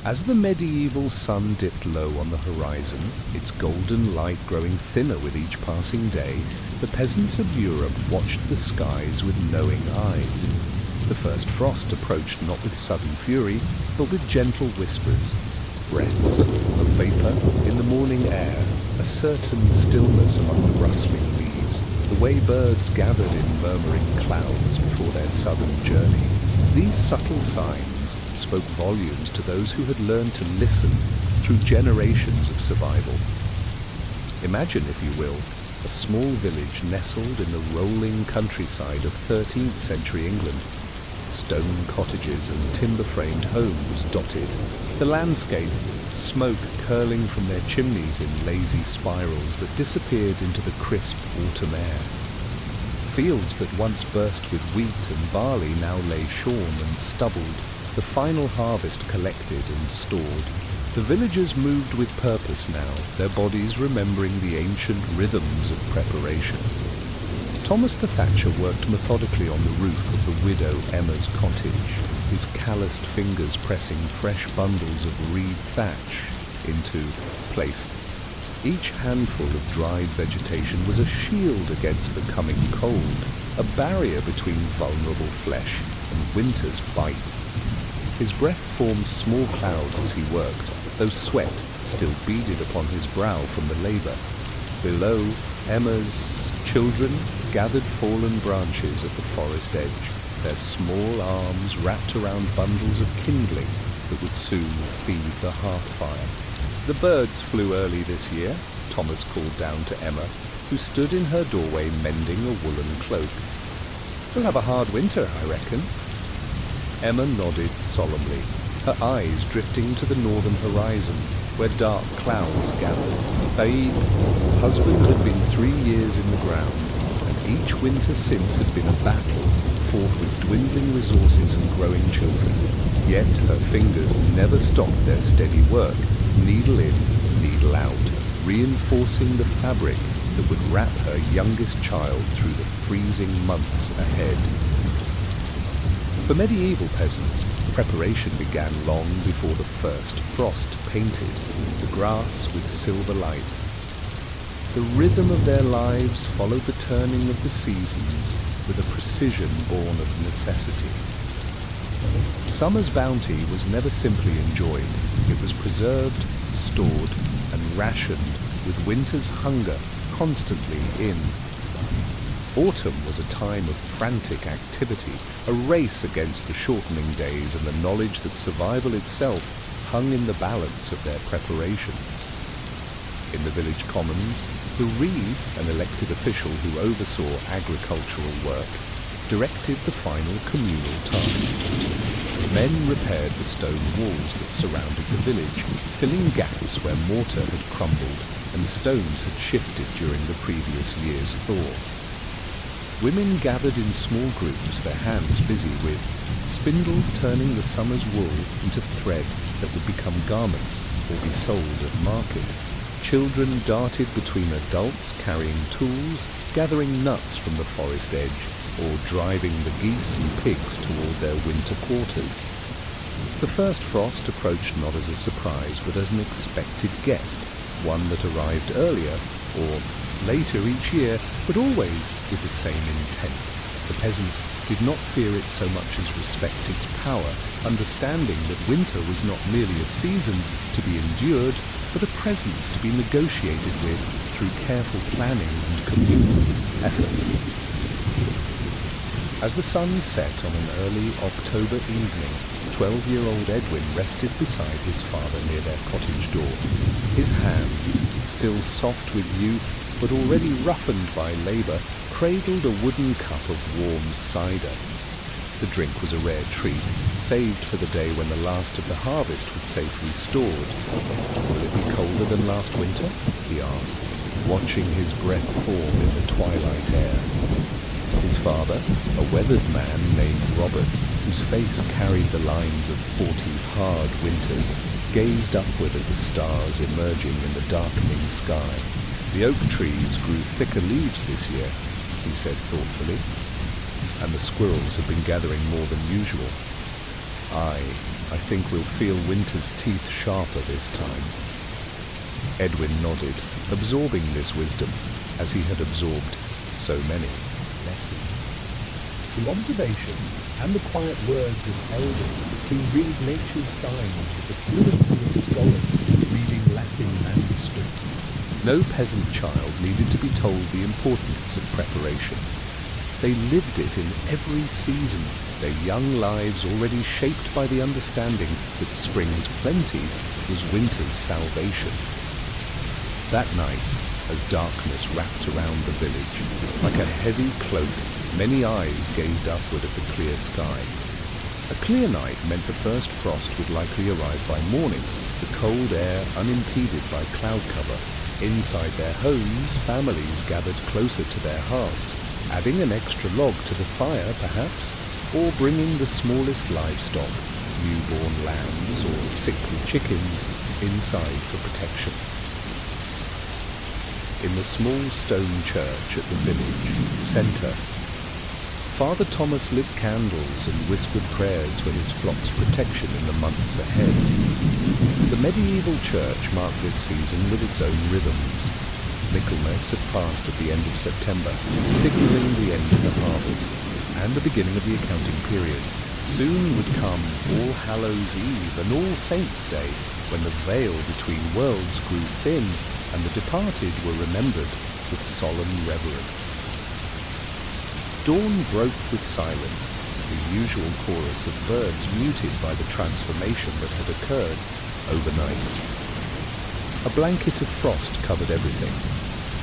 As the medieval sun dipped low on the horizon, its golden light growing thinner with each passing day, the peasants of Europe watched the skies with knowing eyes. The first frost approached not with sudden fury, but with gentle whispers, breaths of vapor in the morning air, a certain stillness among the rustling leaves, the way birds gathered in murmuring clouds before their southern journey. These subtle signs spoke volumes to those who had learned to listen through generations of survival. Imagine, if you will, a small village nestled in the rolling countryside of 13th century England. Stone cottages and timber-framed homes dotted the landscape, smoke curling from their chimneys in lazy spirals that disappeared into the crisp autumn air. Fields that once burst with wheat and barley now lay shorn and stubbled, the final harvest collected and stored. The villagers moved with purpose now, their bodies remembering the ancient rhythms of preparation. Thomas the Thatcher worked methodically on the roof of the widow Emma's cottage, his calloused fingers pressing fresh bundles of reed thatch into place. Each handful of dried vegetation was a shield against the coming cold, a barrier between vulnerable flesh and winter's bite. His breath formed small clouds as he worked, though sweat still beaded upon his brow from the labor. Below, Emma's children gathered fallen branches at the forest edge, their small arms wrapped around bundles of kindling that would soon feed the hearth fire. The birds flew early this year, Thomas called down to Emma, who stood in her doorway mending a woolen cloak. We'll have a hard winter, I reckon. Emma nodded solemnly, her eyes drifting to the northern horizon, where dark clouds gathered. Babe, husband had been 3 years in the ground, and each winter since had been a battle, fought with dwindling resources and growing children. Yet her fingers never stopped their steady work, needle in, needle out, reinforcing the fabric that would wrap her youngest child through the freezing months ahead. For medieval peasants, preparation began long before the first frost painted the grass with silver light. The rhythm of their lives followed the turning of the seasons with a precision born of necessity. Summer's bounty was never simply enjoyed. It was preserved, stored, and rationed with winter's hunger constantly in. Autumn was a time of frantic activity, a race against the shortening days and the knowledge that survival itself hung in the balance of their preparations. In the village commons, the reeve, an elected official who oversaw agricultural work, directed the final communal task. Men repaired the stone walls that surrounded the village, filling gaps where mortar had crumbled and stones had shifted during the previous year's thaw. Women gathered in small groups, their hands busy with spindles turning the summer's wool into thread that would become garments or be sold at market. Children darted between adults carrying tools, gathering nuts from the forest edge, or driving the geese and pigs toward their winter quarters. The first frost approached not as a surprise, but as an expected guest, one that arrived earlier or later each year, but always with the same intent. The peasants did not fear it so much as respect its power, understanding that winter was not merely a season to be endured, but a presence to be negotiated with through careful planning and communal effort. As the sun set on an early October evening, 12-year-old Edwin rested beside his father near their cottage door. His hands, still soft with youth, but already roughened by labour, cradled a wooden cup of warm cider. The drink was a rare treat, saved for the day when the last of the harvest was safely stored. Will it be colder than last winter? He asked, watching his breath form in the twilight air. His father, a weathered man named Robert, whose face carried the lines of 40 hard winters, gazed upward at the stars emerging in the darkening sky. The oak trees grew thicker leaves this year, he said thoughtfully, and the squirrels have been gathering more than usual. Aye, I think we'll feel winter's teeth sharper this time. Edwin nodded, absorbing this wisdom, as he had absorbed so many lessons. Through observation and the quiet words of elders who read nature's signs with the fluency of scholars reading Latin manuscripts. No peasant child needed to be told the importance of preparation. They lived it in every season, their young lives already shaped by the understanding that spring's plenty was winter's salvation. That night, as darkness wrapped around the village, like a heavy cloak, many eyes gazed upward at the clear sky. A clear night meant the first frost would likely arrive by morning, the cold air unimpeded by cloud cover. Inside their homes, families gathered closer to their hearths, adding an extra log to the fire perhaps, or bringing the smallest livestock, newborn lambs or sickly chickens, inside for protection. In the small stone church at the village centre, Father Thomas lit candles and whispered prayers for his flock's protection in the months ahead. The medieval church marked this season with its own rhythms. Michaelmas had passed at the end of September, signalling the end of the harvest and the beginning of the accounting period. Soon would come All Hallows Eve and All Saints' Day, when the veil between worlds grew thin and the departed were remembered with solemn reverence. Dawn broke with silence, the usual chorus of birds muted by the transformation that had occurred overnight. A blanket of frost covered everything.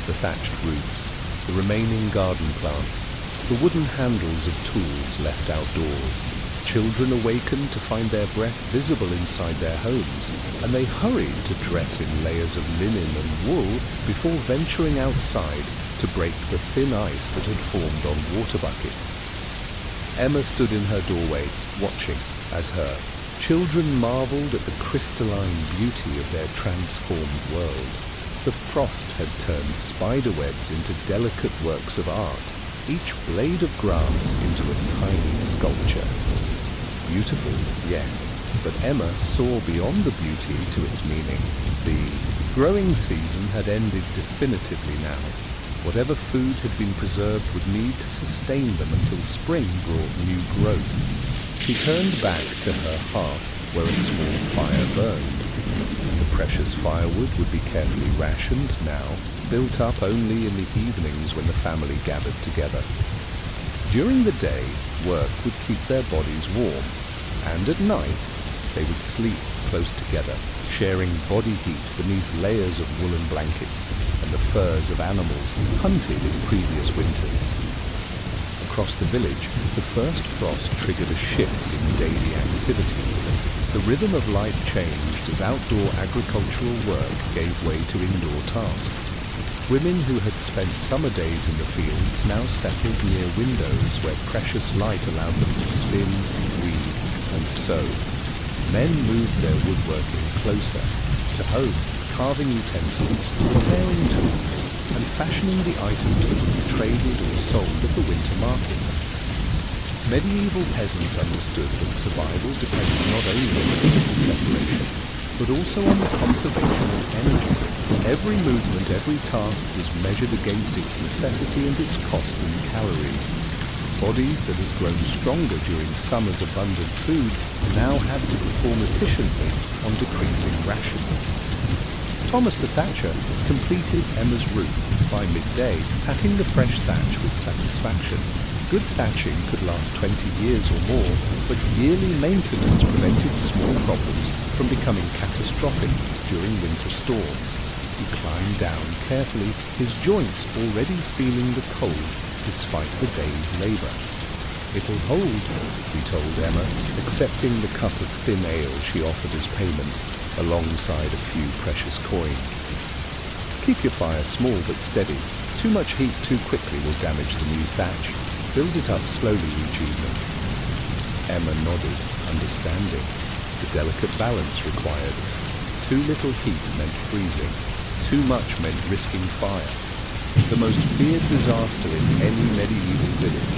The thatched roofs, the remaining garden plants, the wooden handles of tools left outdoors. Children awakened to find their breath visible inside their homes, and they hurried to dress in layers of linen and wool before venturing outside to break the thin ice that had formed on water buckets. Emma stood in her doorway, watching as her children marveled at the crystalline beauty of their transformed world. The frost had turned spider webs into delicate works of art, each blade of grass into a tiny sculpture. Beautiful, yes, but Emma saw beyond the beauty to its meaning. The growing season had ended definitively now. Whatever food had been preserved would need to sustain them until spring brought new growth. She turned back to her hearth where a small fire burned. The precious firewood would be carefully rationed now, built up only in the evenings when the family gathered together. During the day, work would keep their bodies warm, and at night they would sleep close together, sharing body heat beneath layers of woolen blankets and the furs of animals hunted in previous winters. Across the village, the first frost triggered a shift in daily activities. The rhythm of life changed as outdoor agricultural work gave way to indoor tasks. Women who had spent summer days in the fields now settled near windows where precious light allowed them to spin, weave, and sew. Men moved their woodworking closer to home, carving utensils, repairing tools, and fashioning the items that would be traded or sold at the winter markets. Medieval peasants understood that survival depended not only on physical preparation, but also on the conservation of energy. Every movement, every task was measured against its necessity and its cost in calories. Bodies that had grown stronger during summer's abundant food now had to perform efficiently on decreasing rations. Thomas the Thatcher completed Emma's roof by midday, patting the fresh thatch with satisfaction. Good thatching could last 20 years or more, but yearly maintenance prevented small problems from becoming catastrophic during winter storms. He climbed down carefully, his joints already feeling the cold despite the day's labour. "It'll hold," he told Emma, accepting the cup of thin ale she offered as payment, alongside a few precious coins. "Keep your fire small but steady. Too much heat too quickly will damage the new thatch. Build it up slowly each evening." Emma nodded, understanding the delicate balance required. Too little heat meant freezing. Too much meant risking fire. The most feared disaster in any medieval village.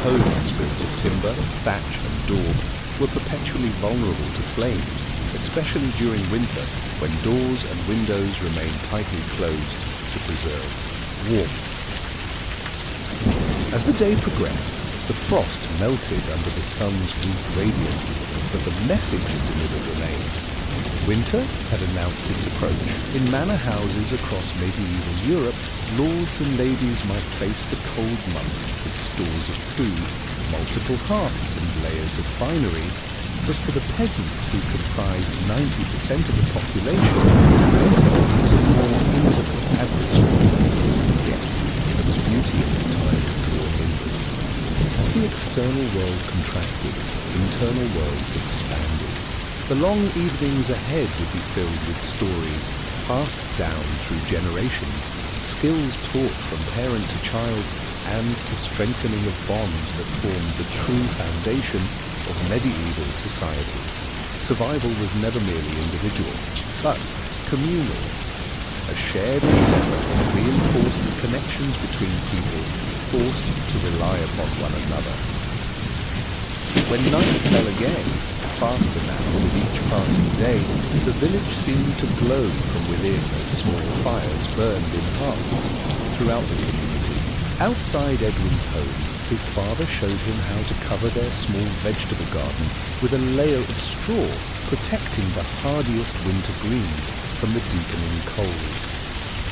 Homes built of timber, thatch and daub were perpetually vulnerable to flames, especially during winter when doors and windows remained tightly closed to preserve warmth. As the day progressed, the frost melted under the sun's weak radiance, but the message it delivered remained. Winter had announced its approach. In manor houses across medieval Europe, lords and ladies might face the cold months with stores of food, multiple hearths and layers of finery, but for the peasants who comprised 90% of the population, winter was a more intimate adversary. Yet, there was beauty in this time to draw inward. As the external world contracted, internal worlds expanded. The long evenings ahead would be filled with stories passed down through generations, skills taught from parent to child, and the strengthening of bonds that formed the true foundation of medieval society. Survival was never merely individual, but communal. A shared endeavor reinforced the connections between people forced to rely upon one another. When night fell again, faster now with each passing day, the village seemed to glow from within as small fires burned in hearts throughout the community. Outside Edwin's home, his father showed him how to cover their small vegetable garden with a layer of straw, protecting the hardiest winter greens from the deepening cold.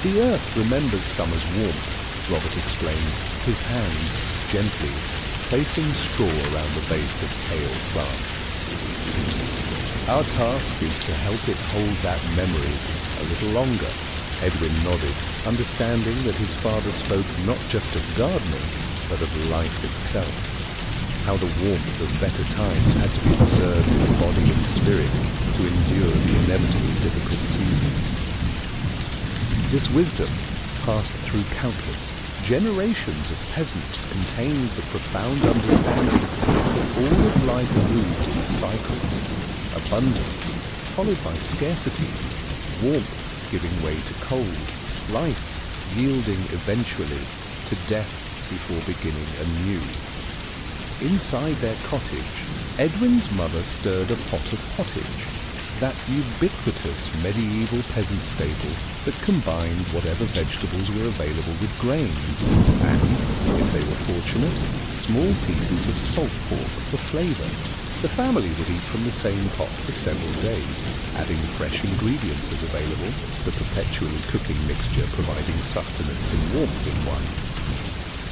The earth remembers summer's warmth, Robert explained, his hands gently placing straw around the base of pale plants. Our task is to help it hold that memory a little longer. Edwin nodded, understanding that his father spoke not just of gardening, but of life itself. How the warmth of better times had to be preserved in body and spirit to endure the inevitably difficult seasons. This wisdom, passed through countless generations of peasants, contained the profound understanding that all of life moved in cycles. Abundance, followed by scarcity, warmth giving way to cold, life yielding eventually to death before beginning anew. Inside their cottage, Edwin's mother stirred a pot of pottage, that ubiquitous medieval peasant staple that combined whatever vegetables were available with grains, and, if they were fortunate, small pieces of salt pork for flavour. The family would eat from the same pot for several days, adding fresh ingredients as available, the perpetually cooking mixture providing sustenance and warmth in one.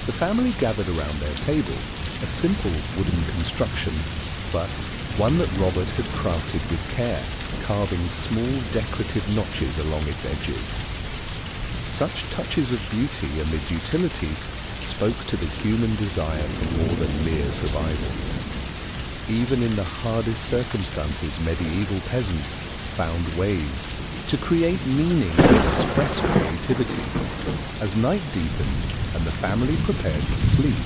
The family gathered around their table, a simple wooden construction, but one that Robert had crafted with care, carving small decorative notches along its edges. Such touches of beauty amid utility spoke to the human desire for more than mere survival. Even in the hardest circumstances, medieval peasants found ways to create meaning and express creativity. As night deepened and the family prepared for sleep,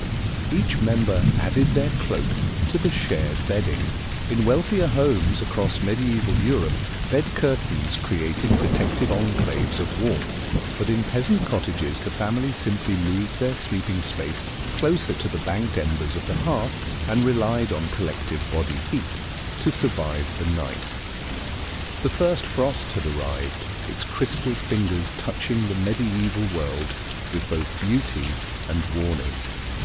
each member added their cloak to the shared bedding. In wealthier homes across medieval Europe, bed curtains created protective enclaves of warmth, but in peasant cottages the family simply moved their sleeping space closer to the banked embers of the hearth and relied on collective body heat to survive the night. The first frost had arrived, its crystal fingers touching the medieval world with both beauty and warning.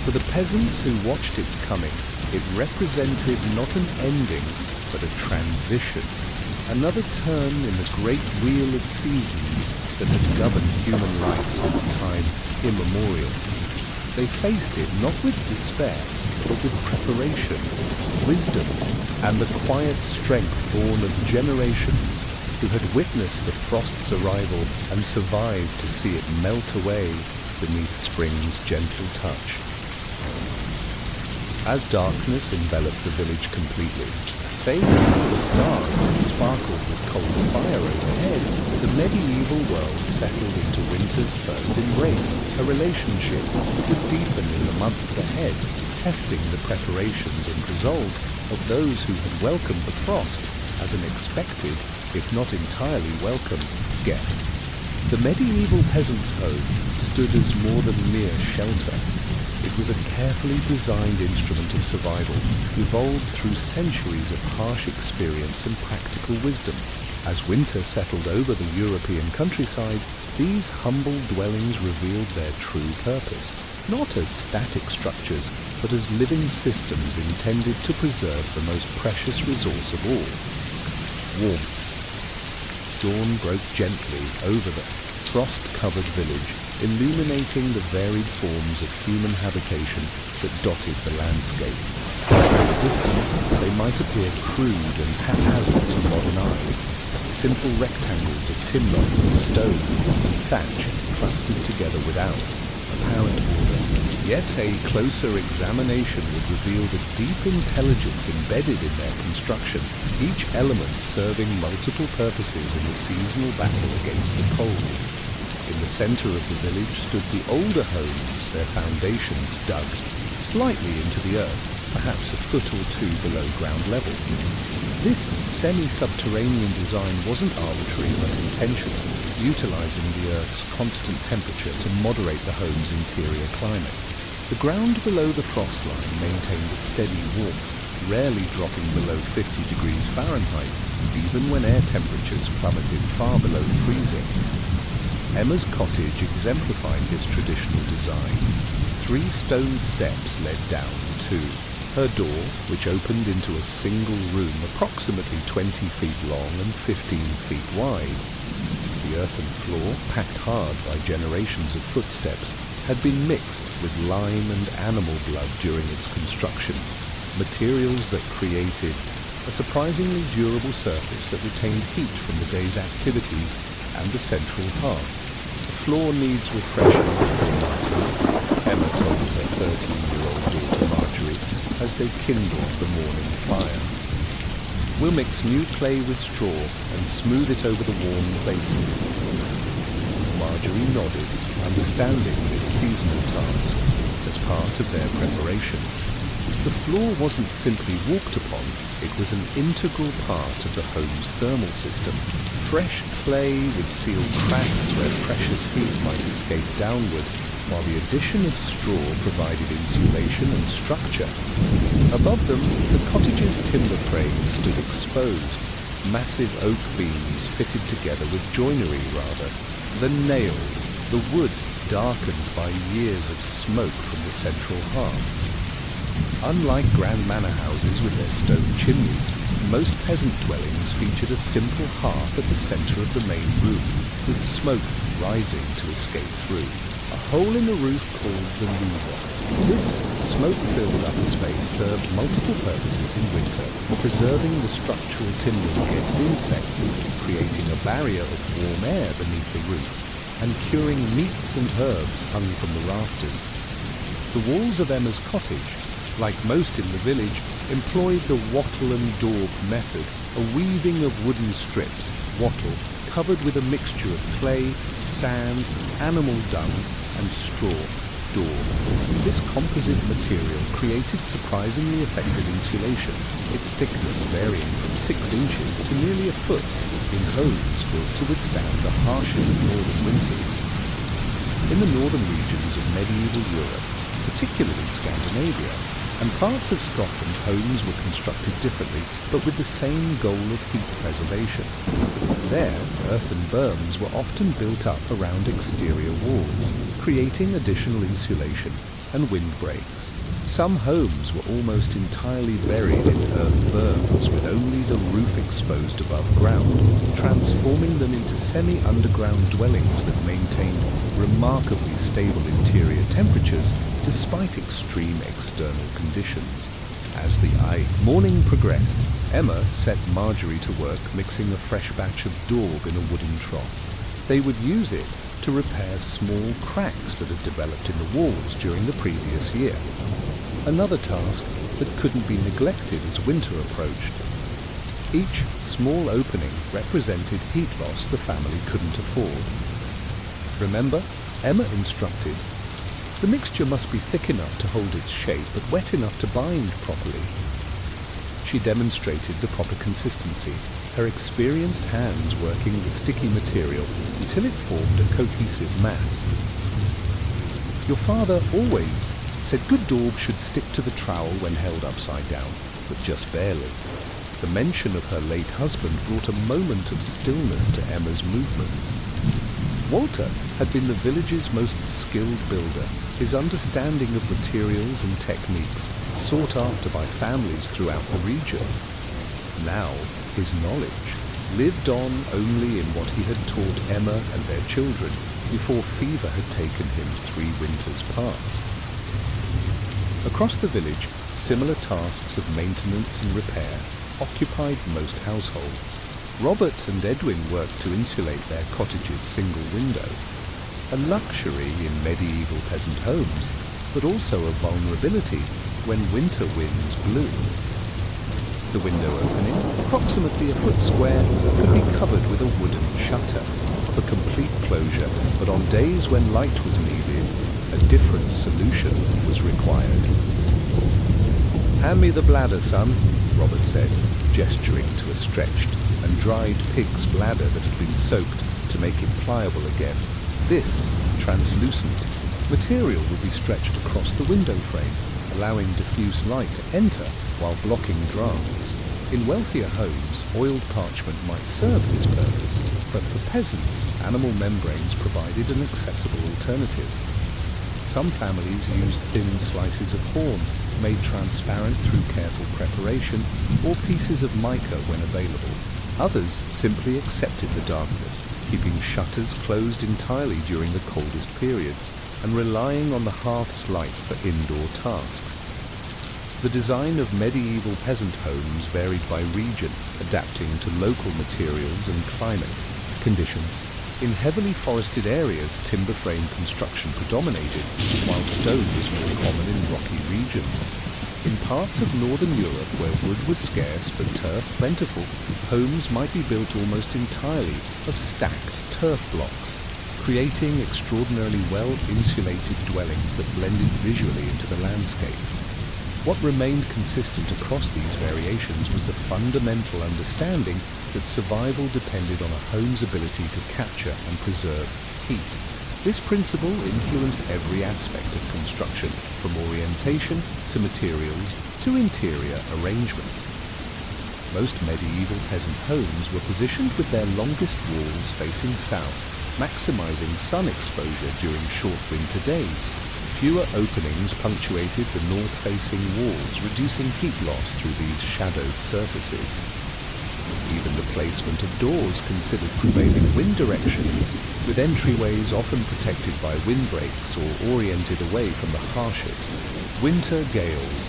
For the peasants who watched its coming, it represented not an ending, but a transition, another turn in the great wheel of seasons that had governed human life since time immemorial. They faced it not with despair, but with preparation, wisdom, and the quiet strength born of generations who had witnessed the frost's arrival and survived to see it melt away beneath spring's gentle touch. As darkness enveloped the village completely, save for the stars that sparkled with cold fire overhead, the medieval world settled into winter's first embrace, a relationship that would deepen in the months ahead, testing the preparations and resolve of those who had welcomed the frost as an expected, if not entirely welcome, guest. The medieval peasant's home stood as more than mere shelter. It was a carefully designed instrument of survival, evolved through centuries of harsh experience and practical wisdom. As winter settled over the European countryside, these humble dwellings revealed their true purpose, not as static structures, but as living systems intended to preserve the most precious resource of all: warmth. Dawn broke gently over the frost-covered village, illuminating the varied forms of human habitation that dotted the landscape. At a distance, they might appear crude and haphazard to modern eyes. Simple rectangles of timber, stone, and thatch clustered together without apparent order. Yet a closer examination would reveal the deep intelligence embedded in their construction, each element serving multiple purposes in the seasonal battle against the cold. In the center of the village stood the older homes, their foundations dug slightly into the earth, perhaps a foot or two below ground level. This semi-subterranean design wasn't arbitrary but intentional, utilizing the Earth's constant temperature to moderate the home's interior climate. The ground below the frost line maintained a steady warmth, rarely dropping below 50 degrees Fahrenheit, even when air temperatures plummeted far below freezing. Emma's cottage exemplified this traditional design. 3 stone steps led down to her door, which opened into a single room approximately 20 feet long and 15 feet wide. The earthen floor, packed hard by generations of footsteps, had been mixed with lime and animal blood during its construction, materials that created a surprisingly durable surface that retained heat from the day's activities and the central hearth. The floor needs refreshing, Emma told her 13-year-old daughter Marjorie as they kindled the morning fire. We'll mix new clay with straw and smooth it over the worn places. Marjorie nodded, understanding this seasonal task as part of their preparation. The floor wasn't simply walked upon, it was an integral part of the home's thermal system. Fresh clay would seal cracks where precious heat might escape downward, while the addition of straw provided insulation and structure. Above them, the cottage's timber frames stood exposed, massive oak beams fitted together with joinery rather than nails, the wood darkened by years of smoke from the central hearth. Unlike grand manor houses with their stone chimneys, most peasant dwellings featured a simple hearth at the center of the main room, with smoke rising to escape through. A hole in the roof called the louver. This smoke-filled upper space served multiple purposes in winter, preserving the structural timbers against insects, creating a barrier of warm air beneath the roof, and curing meats and herbs hung from the rafters. The walls of Emma's cottage, like most in the village, employed the wattle and daub method, a weaving of wooden strips, wattle, covered with a mixture of clay, sand, animal dung, and straw, daub. This composite material created surprisingly effective insulation, its thickness varying from 6 inches to nearly a foot in homes built to withstand the harshest northern winters. In the northern regions of medieval Europe, particularly Scandinavia, and parts of Scotland, homes were constructed differently, but with the same goal of heat preservation. There, earthen berms were often built up around exterior walls, creating additional insulation and windbreaks. Some homes were almost entirely buried in earth berms with only the roof exposed above ground, transforming them into semi-underground dwellings that maintained remarkably stable interior temperatures despite extreme external conditions. As the morning progressed, Emma set Marjorie to work mixing a fresh batch of daub in a wooden trough. They would use it to repair small cracks that had developed in the walls during the previous year. Another task that couldn't be neglected as winter approached. Each small opening represented heat loss the family couldn't afford. Remember, Emma instructed, the mixture must be thick enough to hold its shape, but wet enough to bind properly. She demonstrated the proper consistency, her experienced hands working the sticky material until it formed a cohesive mass. Your father always said good daub should stick to the trowel when held upside down, but just barely. The mention of her late husband brought a moment of stillness to Emma's movements. Walter had been the village's most skilled builder, his understanding of materials and techniques sought after by families throughout the region. Now, his knowledge lived on only in what he had taught Emma and their children before fever had taken him 3 winters past. Across the village, similar tasks of maintenance and repair occupied most households. Robert and Edwin worked to insulate their cottage's single window, a luxury in medieval peasant homes, but also a vulnerability when winter winds blew. The window opening, approximately a foot square, could be covered with a wooden shutter for complete closure, but on days when light was needed, a different solution was required. "Hand me the bladder, son," Robert said, gesturing to a stretched and dried pig's bladder that had been soaked to make it pliable again. This translucent material would be stretched across the window frame, allowing diffuse light to enter while blocking drafts. In wealthier homes, oiled parchment might serve this purpose, but for peasants, animal membranes provided an accessible alternative. Some families used thin slices of horn, made transparent through careful preparation, or pieces of mica when available. Others simply accepted the darkness, keeping shutters closed entirely during the coldest periods, and relying on the hearth's light for indoor tasks. The design of medieval peasant homes varied by region, adapting to local materials and climate conditions. In heavily forested areas, timber frame construction predominated, while stone was more common in rocky regions. In parts of northern Europe where wood was scarce but turf plentiful, homes might be built almost entirely of stacked turf blocks, creating extraordinarily well-insulated dwellings that blended visually into the landscape. What remained consistent across these variations was the fundamental understanding that survival depended on a home's ability to capture and preserve heat. This principle influenced every aspect of construction, from orientation to materials to interior arrangement. Most medieval peasant homes were positioned with their longest walls facing south, maximizing sun exposure during short winter days. Fewer openings punctuated the north-facing walls, reducing heat loss through these shadowed surfaces. Even the placement of doors considered prevailing wind directions, with entryways often protected by windbreaks or oriented away from the harshest winter gales.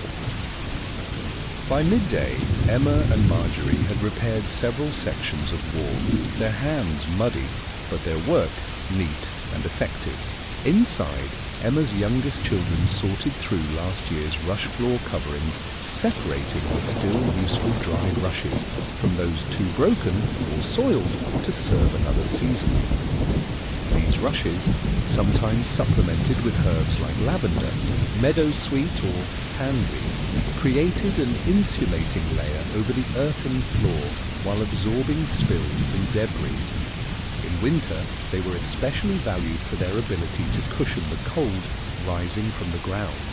By midday, Emma and Marjorie had repaired several sections of wall, their hands muddy, but their work neat and effective. Inside, Emma's youngest children sorted through last year's rush floor coverings, separating the still useful dried rushes from those too broken or soiled to serve another season. These rushes, sometimes supplemented with herbs like lavender, meadowsweet or tansy, created an insulating layer over the earthen floor while absorbing spills and debris. In winter, they were especially valued for their ability to cushion the cold rising from the ground.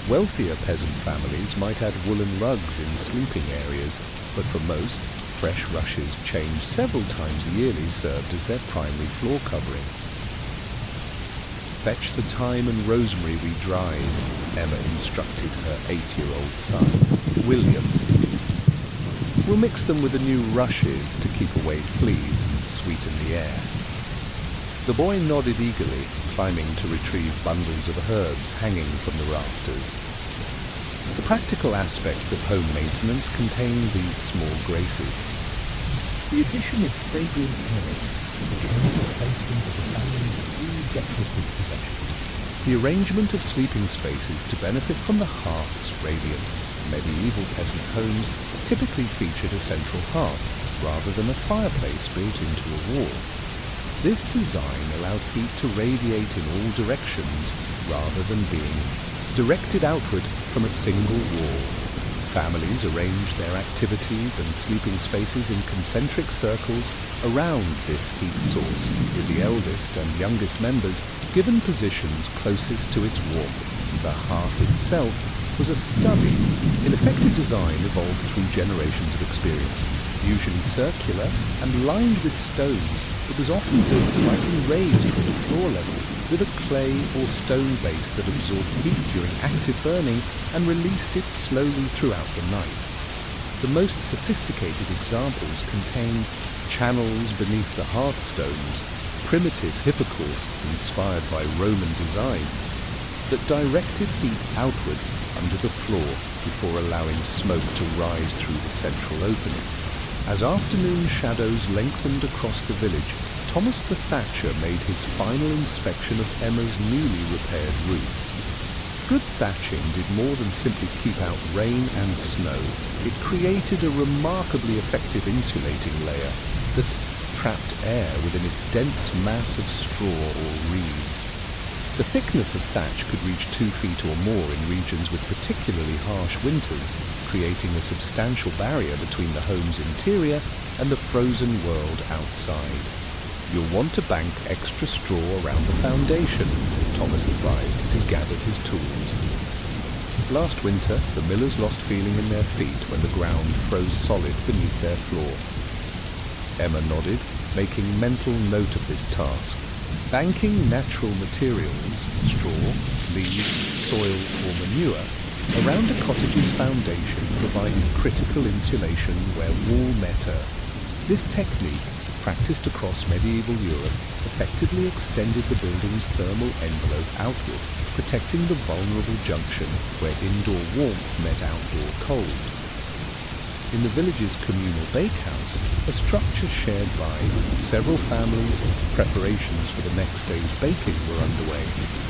Wealthier peasant families might add woolen rugs in sleeping areas, but for most, fresh rushes changed several times yearly served as their primary floor covering. "Fetch the thyme and rosemary we dried," Emma instructed her 8-year-old son, William. "We'll mix them with the new rushes to keep away fleas and sweeten the air." The boy nodded eagerly, climbing to retrieve bundles of herbs hanging from the rafters. The practical aspects of home maintenance contain these small graces. The addition of fragrant herbs became the replacement of the family's few decorative possessions. The arrangement of sleeping spaces to benefit from the hearth's radiance. Medieval peasant homes typically featured a central hearth rather than a fireplace built into a wall. This design allowed heat to radiate in all directions rather than being directed outward from a single wall. Families arranged their activities and sleeping spaces in concentric circles around this heat source, with the eldest and youngest members given positions closest to its warmth. The hearth itself was a study. In effective design evolved through generations of experience. Usually circular and lined with stones, it was often built slightly raised from the floor level, with a clay or stone base that absorbed heat during active burning and released it slowly throughout the night. The most sophisticated examples contained channels beneath the hearthstones, primitive hypocausts inspired by Roman designs, that directed heat outward under the floor before allowing smoke to rise through the central opening. As afternoon shadows lengthened across the village, Thomas the Thatcher made his final inspection of Emma's newly repaired roof. Good thatching did more than simply keep out rain and snow. It created a remarkably effective insulating layer that trapped air within its dense mass of straw or reeds. The thickness of thatch could reach 2 feet or more in regions with particularly harsh winters, creating a substantial barrier between the home's interior and the frozen world outside. You'll want to bank extra straw around the foundation, Thomas advised as he gathered his tools. Last winter, the millers lost feeling in their feet when the ground froze solid beneath their floor. Emma nodded, making mental note of this task. Banking natural materials, straw, leaves, soil or manure, around a cottage's foundation provided critical insulation where wall met earth. This technique, practiced across medieval Europe, effectively extended the building's thermal envelope outward, protecting the vulnerable junction where indoor warmth met outdoor cold. In the village's communal bakehouse, a structure shared by several families, preparations for the next day's baking were underway.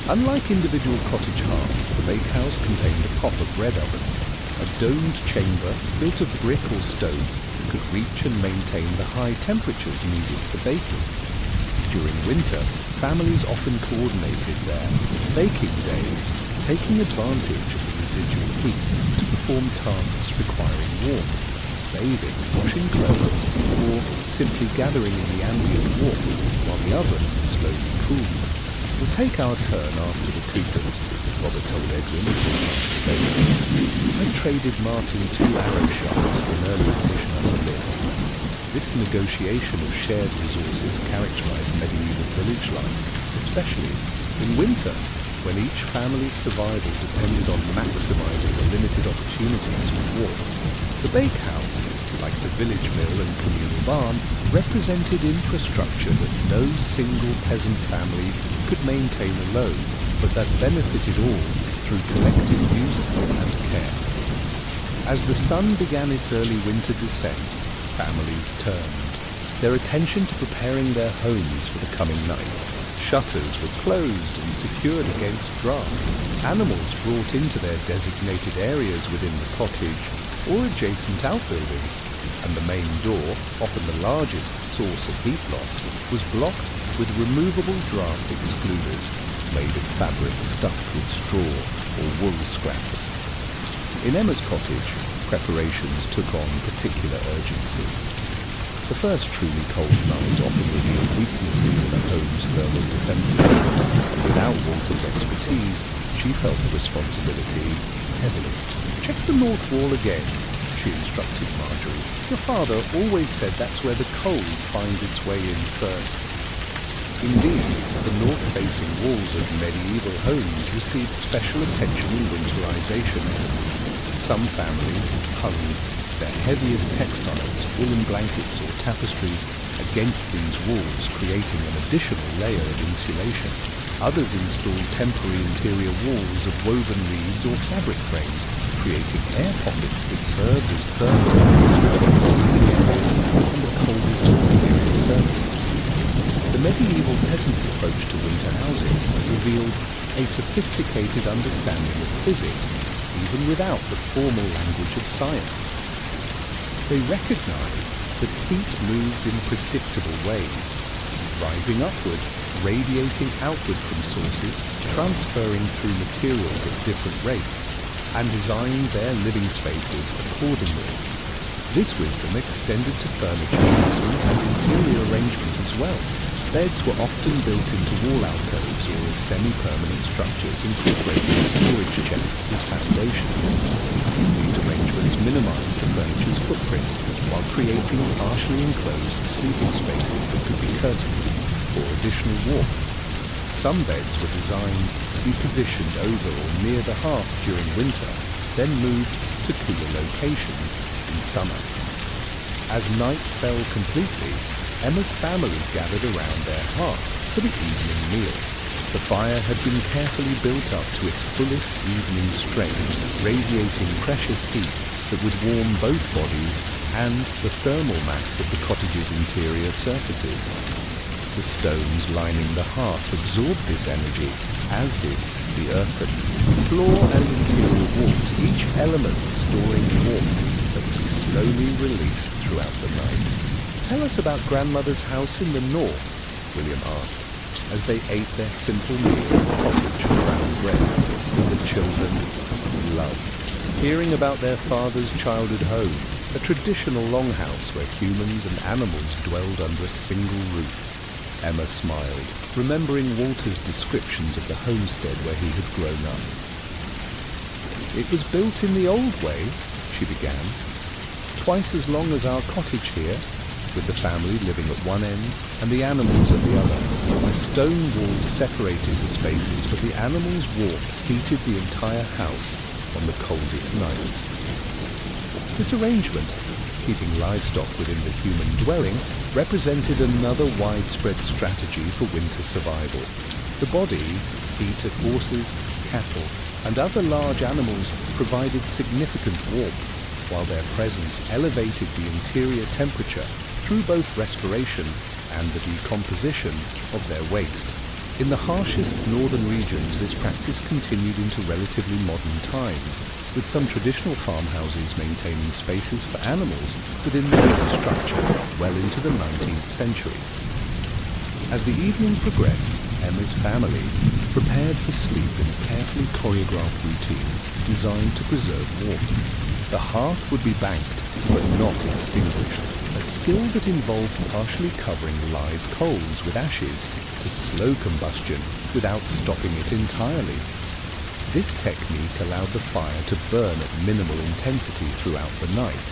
Unlike individual cottage hearths, the bakehouse contained a proper bread oven. A domed chamber built of brick or stone could reach and maintain the high temperatures needed for baking. During winter, families often coordinated their baking days, taking advantage of the residual heat to perform tasks requiring warmth, bathing, washing clothes, or simply gathering in the ambient warmth while the oven slowly cooled. We'll take our turn after the Coopers, Robert told Edwin as they passed the bakehouse. I traded Martin 2 arrow shafts for an early position on the list. This negotiation of shared resources characterized medieval village life, especially in winter, when each family's survival depended on maximizing the limited opportunities for warmth. The bakehouse, like the village mill and communal barn, represented infrastructure that no single peasant family could maintain alone, but that benefited all through collective use and care. As the sun began its early winter descent, families turned, their attention to preparing their homes for the coming night. Shutters were closed and secured against drafts, animals brought into their designated areas within the cottage or adjacent outbuildings, and the main door, often the largest source of heat loss, was blocked with removable draft excluders made of fabric stuffed with straw or wool scraps. In Emma's cottage, preparations took on particular urgency. The first truly cold night often revealed weaknesses in a home's thermal defences, and without Walter's expertise, she felt the responsibility heavily. "Check the north wall again," she instructed Marjorie. "Your father always said that's where the cold finds its way in first." Indeed, the north-facing walls of medieval homes received special attention in winterization efforts. Some families hung their heaviest textiles, woolen blankets or tapestries against these walls, creating an additional layer of insulation. Others installed temporary interior walls of woven reeds or fabric frames, creating air pockets that served as thermal barriers between sleeping areas and the coldest exterior surfaces. The medieval peasants' approach to winter housing revealed a sophisticated understanding of physics, even without the formal language of science. They recognized that heat moved in predictable ways, rising upward, radiating outward from sources, transferring through materials at different rates, and designed their living spaces accordingly. This wisdom extended to furniture placement and interior arrangement as well. Beds were often built into wall alcoves or as semi-permanent structures incorporating storage chests as foundations. These arrangements minimized the furniture's footprint while creating partially enclosed sleeping spaces that could be curtained for additional warmth. Some beds were designed to be positioned over or near the hearth during winter, then moved to cooler locations in summer. As night fell completely, Emma's family gathered around their hearth for the evening meal. The fire had been carefully built up to its fullest evening strength, radiating precious heat that would warm both bodies and the thermal mass of the cottage's interior surfaces. The stones lining the hearth absorbed this energy, as did the earthen floor and interior walls, each element storing warmth that would be slowly released throughout the night. "Tell us about Grandmother's house in the north," William asked, as they ate their simple meal of cottage brown bread that the children loved. Hearing about their father's childhood home, a traditional longhouse where humans and animals dwelled under a single roof. Emma smiled, remembering Walter's descriptions of the homestead where he had grown up. "It was built in the old way," she began, "twice as long as our cottage here, with the family living at one end and the animals at the other. The stone walls separated the spaces, but the animals' warmth heated the entire house on the coldest nights." This arrangement, keeping livestock within the human dwelling, represented another widespread strategy for winter survival. The body, heat of horses, cattle, and other large animals provided significant warmth, while their presence elevated the interior temperature through both respiration and the decomposition of their waste. In the harshest northern regions, this practice continued into relatively modern times, with some traditional farmhouses maintaining spaces for animals within the wooden structure well into the 19th century. As the evening progressed, Emma's family prepared for sleep in a carefully choreographed routine designed to preserve warmth. The hearth would be banked, but not extinguished, a skill that involved partially covering live coals with ashes to slow combustion without stopping it entirely. This technique allowed the fire to burn at minimal intensity throughout the night,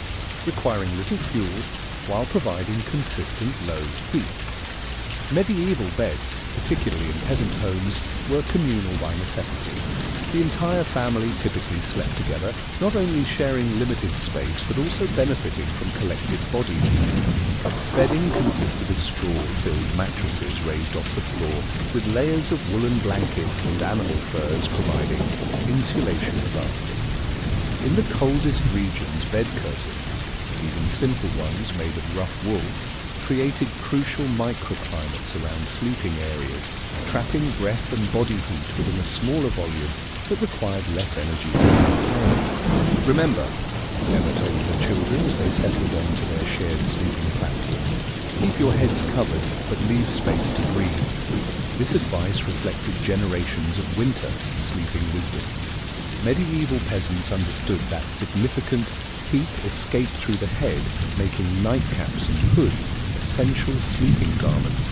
requiring little fuel while providing consistent low heat. Medieval beds, particularly in peasant homes, were communal by necessity. The entire family typically slept together, not only sharing limited space but also benefiting from collective body heat. Bedding consisted of straw-filled mattresses raised off the floor, with layers of woolen blankets and animal furs providing insulation above. In the coldest regions, bed curtains, even simple ones made of rough wool, created crucial microclimates around sleeping areas, trapping breath and body heat within a smaller volume that required less energy to maintain. "Remember," Emma told her children as they settled onto their shared sleeping platform, "keep your heads covered, but leave space to breathe." This advice reflected generations of winter sleeping wisdom. Medieval peasants understood that significant heat escaped through the head, making nightcaps and hoods essential sleeping garments.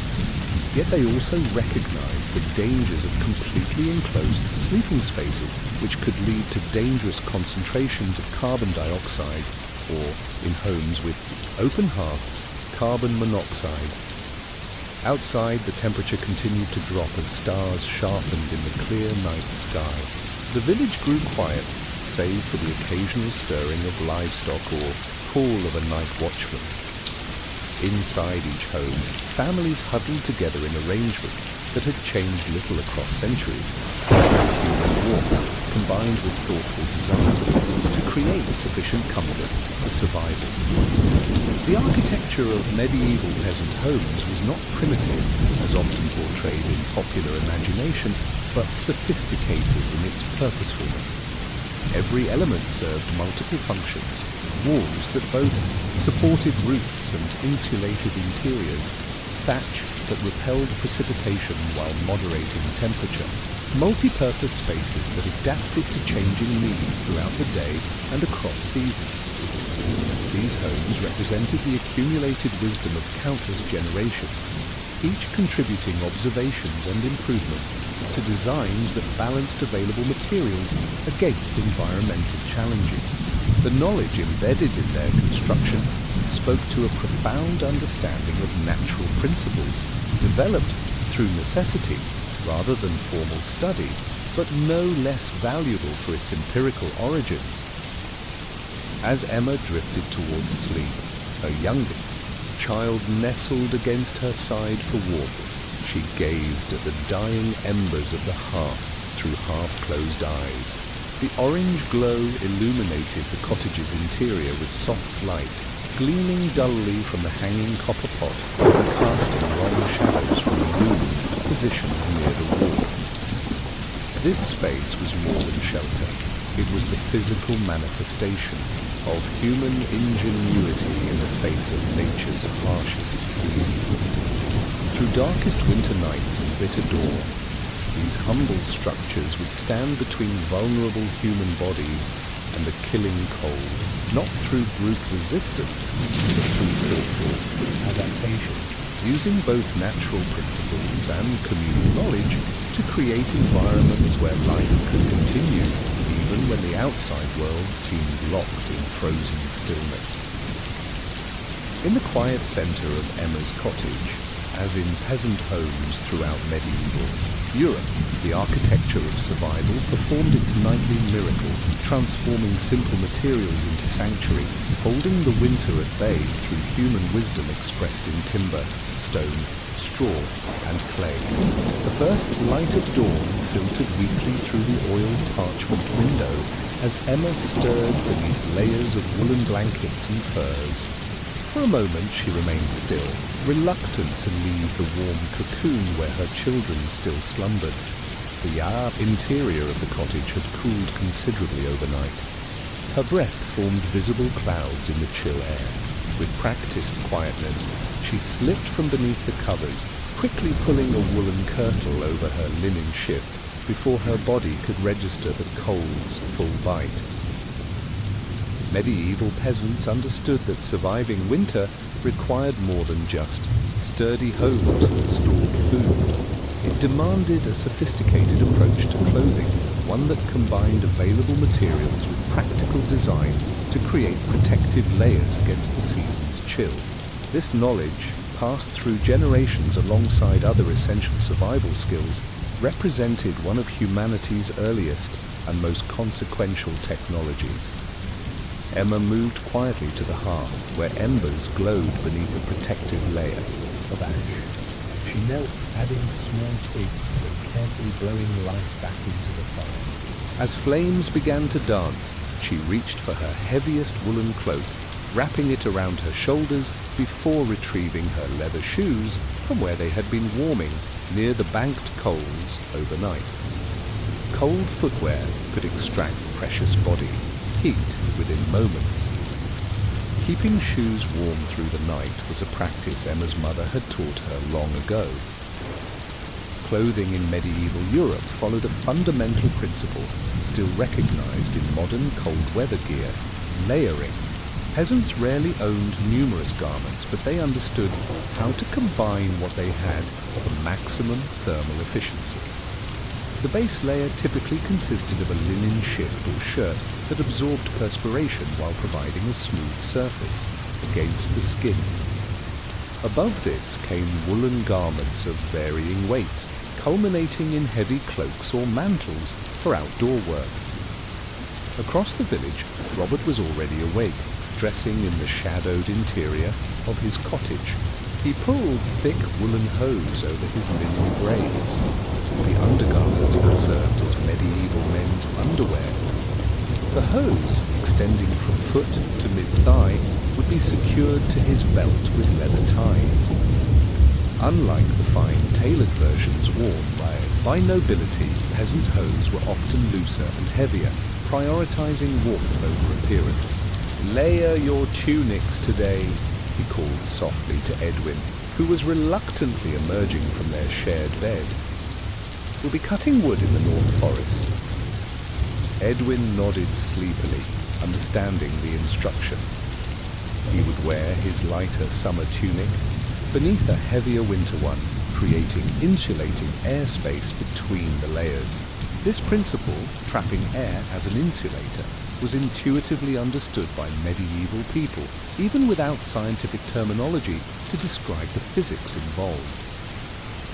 Yet they also recognized the dangers of completely enclosed sleeping spaces, which could lead to dangerous concentrations of carbon dioxide, or, in homes with open hearths, carbon monoxide. Outside, the temperature continued to drop as stars sharpened in the clear night sky. The village grew quiet, save for the occasional stirring of livestock or call of a night watchman. Inside each home, families huddled together in arrangements that had changed little across centuries. Human warmth combined with thoughtful design to create sufficient comfort for survival. The architecture of medieval peasant homes was not primitive, as often portrayed in popular imagination, but sophisticated in its purposefulness. Every element served multiple functions. Walls that both supported roofs and insulated interiors, thatch that repelled precipitation while moderating temperature, multi-purpose spaces that adapted to changing needs throughout the day and across seasons. These homes represented the accumulated wisdom of countless generations, each contributing observations and improvements to designs that balanced available materials against environmental challenges. The knowledge embedded in their construction spoke to a profound understanding of natural principles, developed through necessity rather than formal study, but no less valuable for its empirical origins. As Emma drifted towards sleep, her youngest child nestled against her side for warmth. She gazed at the dying embers of the hearth through half-closed eyes. The orange glow illuminated the cottage's interior with soft light, gleaming dully from the hanging copper pot and casting long shadows from the room positioned near the wall. This space was more than shelter. It was the physical manifestation of human ingenuity in the face of nature's harshest season. Through darkest winter nights and bitter dawn, these humble structures would stand between vulnerable human bodies and the killing cold, not through brute resistance, but through thoughtful adaptation, using both natural principles and communal knowledge to create environments where life could continue, even when the outside world seemed locked in frozen stillness. In the quiet centre of Emma's cottage, as in peasant homes throughout medieval Europe, the architecture of survival performed its nightly miracle, transforming simple materials into sanctuary, holding the winter at bay through human wisdom expressed in timber, stone, straw, and clay. The first light of dawn filtered weakly through the oiled parchment window as Emma stirred beneath layers of woolen blankets and furs. For a moment she remained still, reluctant to leave the warm cocoon where her children still slumbered. The interior of the cottage had cooled considerably overnight. Her breath formed visible clouds in the chill air. With practiced quietness, she slipped from beneath the covers, quickly pulling a woolen kirtle over her linen shift before her body could register the cold's full bite. Medieval peasants understood that surviving winter required more than just sturdy homes and stored food. It demanded a sophisticated approach to clothing, one that combined available materials with practical design to create protective layers against the season's chill. This knowledge, passed through generations alongside other essential survival skills, represented one of humanity's earliest and most consequential technologies. Emma moved quietly to the hearth, where embers glowed beneath a protective layer of ash. She knelt, adding small twigs and carefully blowing life back into the fire. As flames began to dance, she reached for her heaviest woolen cloak, wrapping it around her shoulders before retrieving her leather shoes from where they had been warming near the banked coals overnight. Cold footwear could extract precious body heat within moments. Keeping shoes warm through the night was a practice Emma's mother had taught her long ago. Clothing in medieval Europe followed a fundamental principle still recognized in modern cold weather gear: layering. Peasants rarely owned numerous garments, but they understood how to combine what they had for maximum thermal efficiency. The base layer typically consisted of a linen shift or shirt that absorbed perspiration while providing a smooth surface against the skin. Above this came woolen garments of varying weights, culminating in heavy cloaks or mantles for outdoor work. Across the village, Robert was already awake, dressing in the shadowed interior of his cottage. He pulled thick woolen hose over his linen braids, the undergarments that served as medieval men's underwear. The hose, extending from foot to mid-thigh, would be secured to his belt with leather ties. Unlike the fine tailored versions worn by nobility, peasant hose were often looser and heavier, prioritizing warmth over appearance. "Layer your tunics today," he called softly to Edwin, who was reluctantly emerging from their shared bed. "We'll be cutting wood in the North Forest." Edwin nodded sleepily, understanding the instruction. He would wear his lighter summer tunic, beneath a heavier winter one, creating insulating airspace between the layers. This principle, trapping air as an insulator, was intuitively understood by medieval people, even without scientific terminology to describe the physics involved.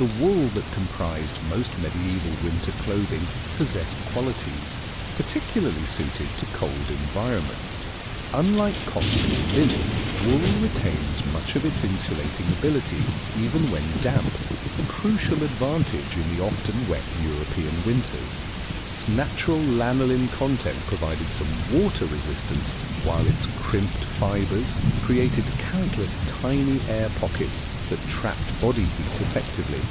The wool that comprised most medieval winter clothing possessed qualities particularly suited to cold environments. Unlike cotton and linen, wool retains much of its insulating ability even when damp, a crucial advantage in the often wet European winters. Its natural lanolin content provided some water resistance, while its crimped fibers created countless tiny air pockets that trapped body heat effectively.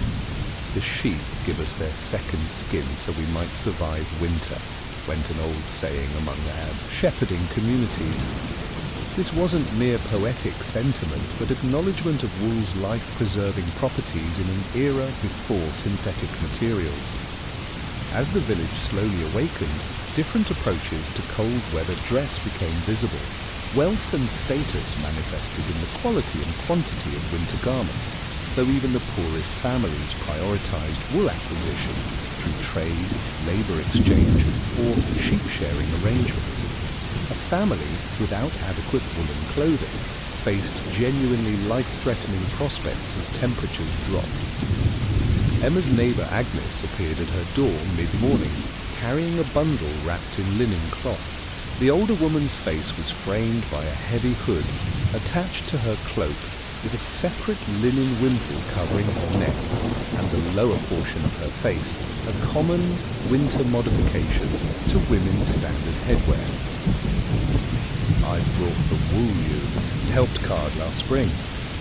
The sheep give us their second skin so we might survive winter, went an old saying among our shepherding communities. This wasn't mere poetic sentiment, but acknowledgement of wool's life-preserving properties in an era before synthetic materials. As the village slowly awakened, different approaches to cold weather dress became visible. Wealth and status manifested in the quality and quantity of winter garments, though even the poorest families prioritized wool acquisition through trade, labor exchange, or sheep-sharing arrangements. A family without adequate woolen clothing faced genuinely life-threatening prospects as temperatures dropped. Emma's neighbour Agnes appeared at her door mid-morning, carrying a bundle wrapped in linen cloth. The older woman's face was framed by a heavy hood attached to her cloak, with a separate linen wimple covering her neck and the lower portion of her face, a common winter modification to women's standard headwear. "I brought the wool you helped card last spring,"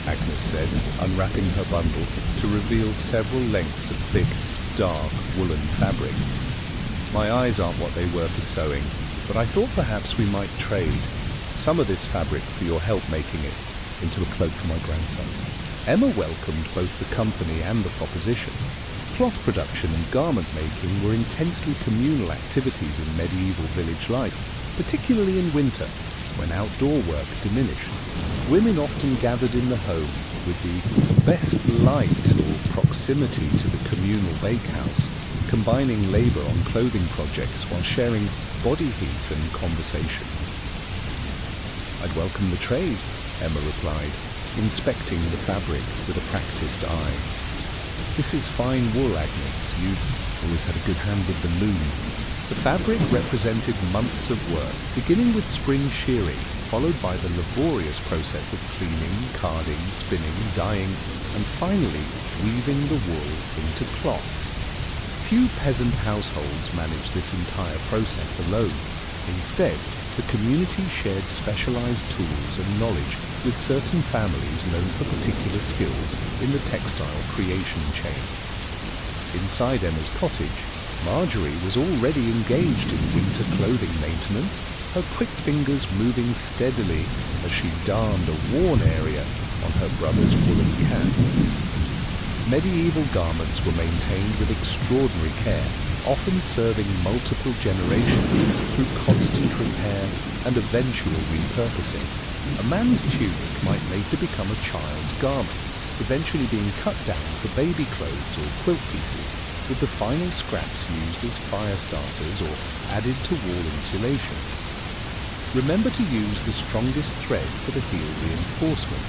Agnes said, unwrapping her bundle to reveal several lengths of thick, dark woolen fabric. "My eyes aren't what they were for sewing, but I thought perhaps we might trade some of this fabric for your help making it into a cloak for my grandson." Emma welcomed both the company and the proposition. Cloth production and garment making were intensely communal activities in medieval village life, particularly in winter, when outdoor work diminished. Women often gathered in the home with the best light or proximity to the communal bakehouse, combining labor on clothing projects while sharing body heat and conversation. "I'd welcome the trade," Emma replied, inspecting the fabric with a practiced eye. "This is fine wool, Agnes. You've always had a good hand with the loom." The fabric represented months of work, beginning with spring shearing, followed by the laborious process of cleaning, carding, spinning, dyeing, and finally weaving the wool into cloth. Few peasant households managed this entire process alone. Instead, the community shared specialized tools and knowledge with certain families known for particular skills in the textile creation chain. Inside Emma's cottage, Marjorie was already engaged in winter clothing maintenance, her quick fingers moving steadily as she darned a worn area on her brother's woolen cap. Medieval garments were maintained with extraordinary care, often serving multiple generations through constant repair and eventual repurposing. A man's tunic might later become a child's garment, eventually being cut down for baby clothes or quilt pieces, with the final scraps used as fire starters or added to wall insulation. "Remember to use the strongest thread for the heel reinforcement,"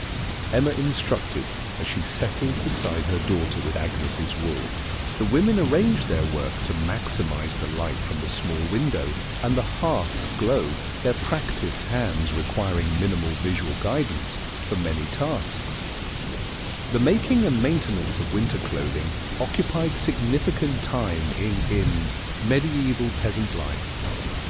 Emma instructed as she settled beside her daughter with Agnes's wool. The women arranged their work to maximize the light from the small window and the hearth's glow, their practiced hands requiring minimal visual guidance for many tasks. The making and maintenance of winter clothing occupied significant time in medieval peasant life.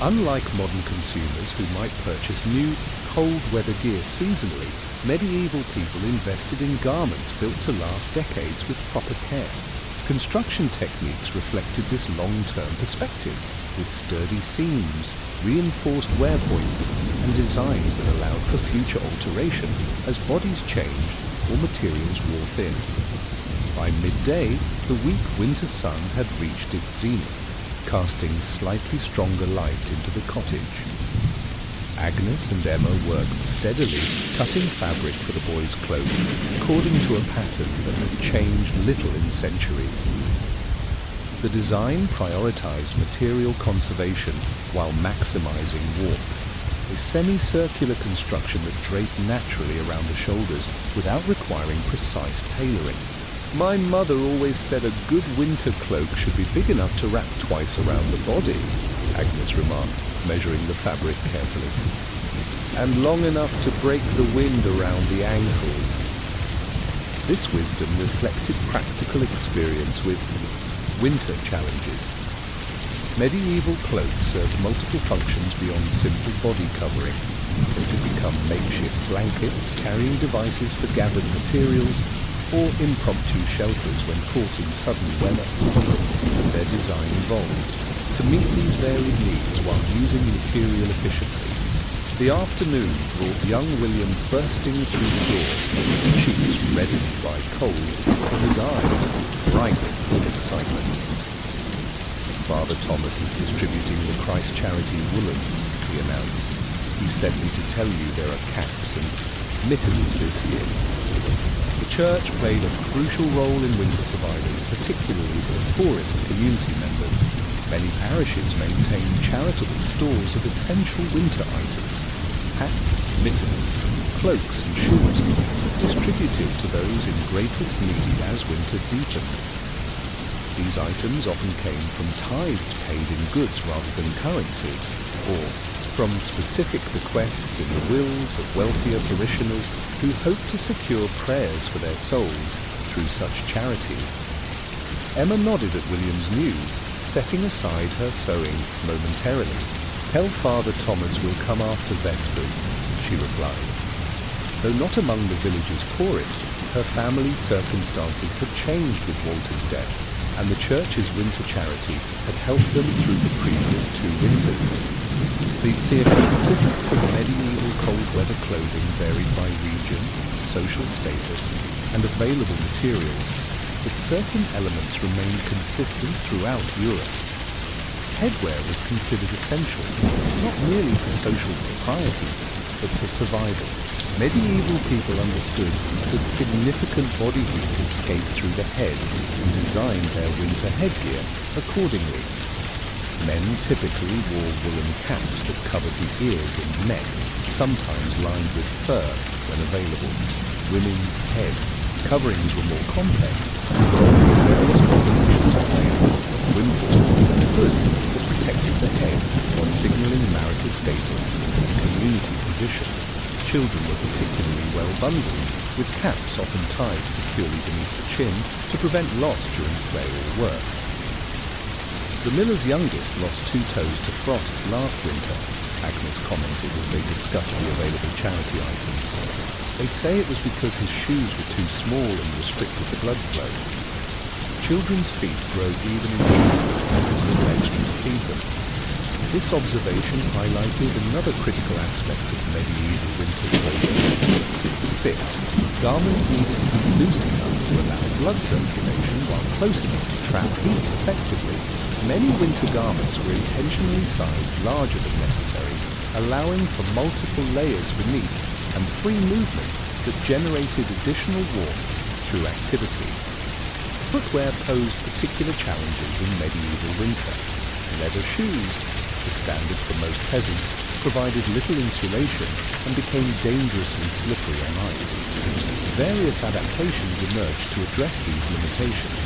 Unlike modern consumers who might purchase new, cold weather gear seasonally, medieval people invested in garments built to last decades with proper care. Construction techniques reflected this long-term perspective, with sturdy seams, reinforced wear points, and designs that allowed for future alteration as bodies changed or materials wore thin. By midday, the weak winter sun had reached its zenith, casting slightly stronger light into the cottage. Agnes and Emma worked steadily, cutting fabric for the boy's cloak, according to a pattern that had changed little in centuries. The design prioritized material conservation while maximizing warmth. A semicircular construction that draped naturally around the shoulders without requiring precise tailoring. "My mother always said a good winter cloak should be big enough to wrap twice around the body," Agnes remarked, measuring the fabric carefully. "And long enough to break the wind around the ankles." This wisdom reflected practical experience with winter challenges. Medieval cloaks served multiple functions beyond simple body covering. They could become makeshift blankets, carrying devices for gathered materials, or impromptu shelters when caught in sudden weather. Their design evolved to meet these varied needs while using material efficiently. The afternoon brought young William bursting through the door, his cheeks reddened by cold, and his eyes bright with excitement. "Father Thomas is distributing the Christ Charity woolens," he announced. "He sent me to tell you there are caps and mittens this year." The church played a crucial role in winter survival, particularly for the poorest community members. Many parishes maintained charitable stores of essential winter items: hats, mittens, cloaks and shoes, distributed to those in greatest need as winter deepened. These items often came from tithes paid in goods rather than currency, or from specific bequests in the wills of wealthier parishioners who hoped to secure prayers for their souls through such charity. Emma nodded at William's news, setting aside her sewing momentarily. "Tell Father Thomas we'll come after Vespers," she replied. Though not among the village's poorest, her family's circumstances had changed with Walter's death, and the church's winter charity had helped them through the previous 2 winters. The specifics of medieval cold weather clothing varied by region, social status, and available materials, but certain elements remained consistent throughout Europe. Headwear was considered essential, not merely for social propriety, but for survival. Medieval people understood that significant body heat escaped through the head and designed their winter headgear accordingly. Men typically wore woolen caps that covered the ears and neck, sometimes lined with fur when available. Women's head coverings were more complex, involving various combinations of layers, windballs, and hoods that protected the head while signaling marital status and community position. Children were particularly well bundled, with caps often tied securely beneath the chin to prevent loss during play or work. The miller's youngest lost 2 toes to frost last winter, Agnes commented as they discussed the available charity items. They say it was because his shoes were too small and restricted the blood flow. Children's feet grow even in winter because of little extra to feed them. This observation highlighted another critical aspect of medieval winter clothing: fit. Garments needed to be loose enough to allow blood circulation while close enough to trap heat effectively. Many winter garments were intentionally sized larger than necessary, allowing for multiple layers beneath and free movement that generated additional warmth through activity. Footwear posed particular challenges in medieval winter. Leather shoes, the standard for most peasants, provided little insulation and became dangerously slippery on ice. Various adaptations emerged to address these limitations.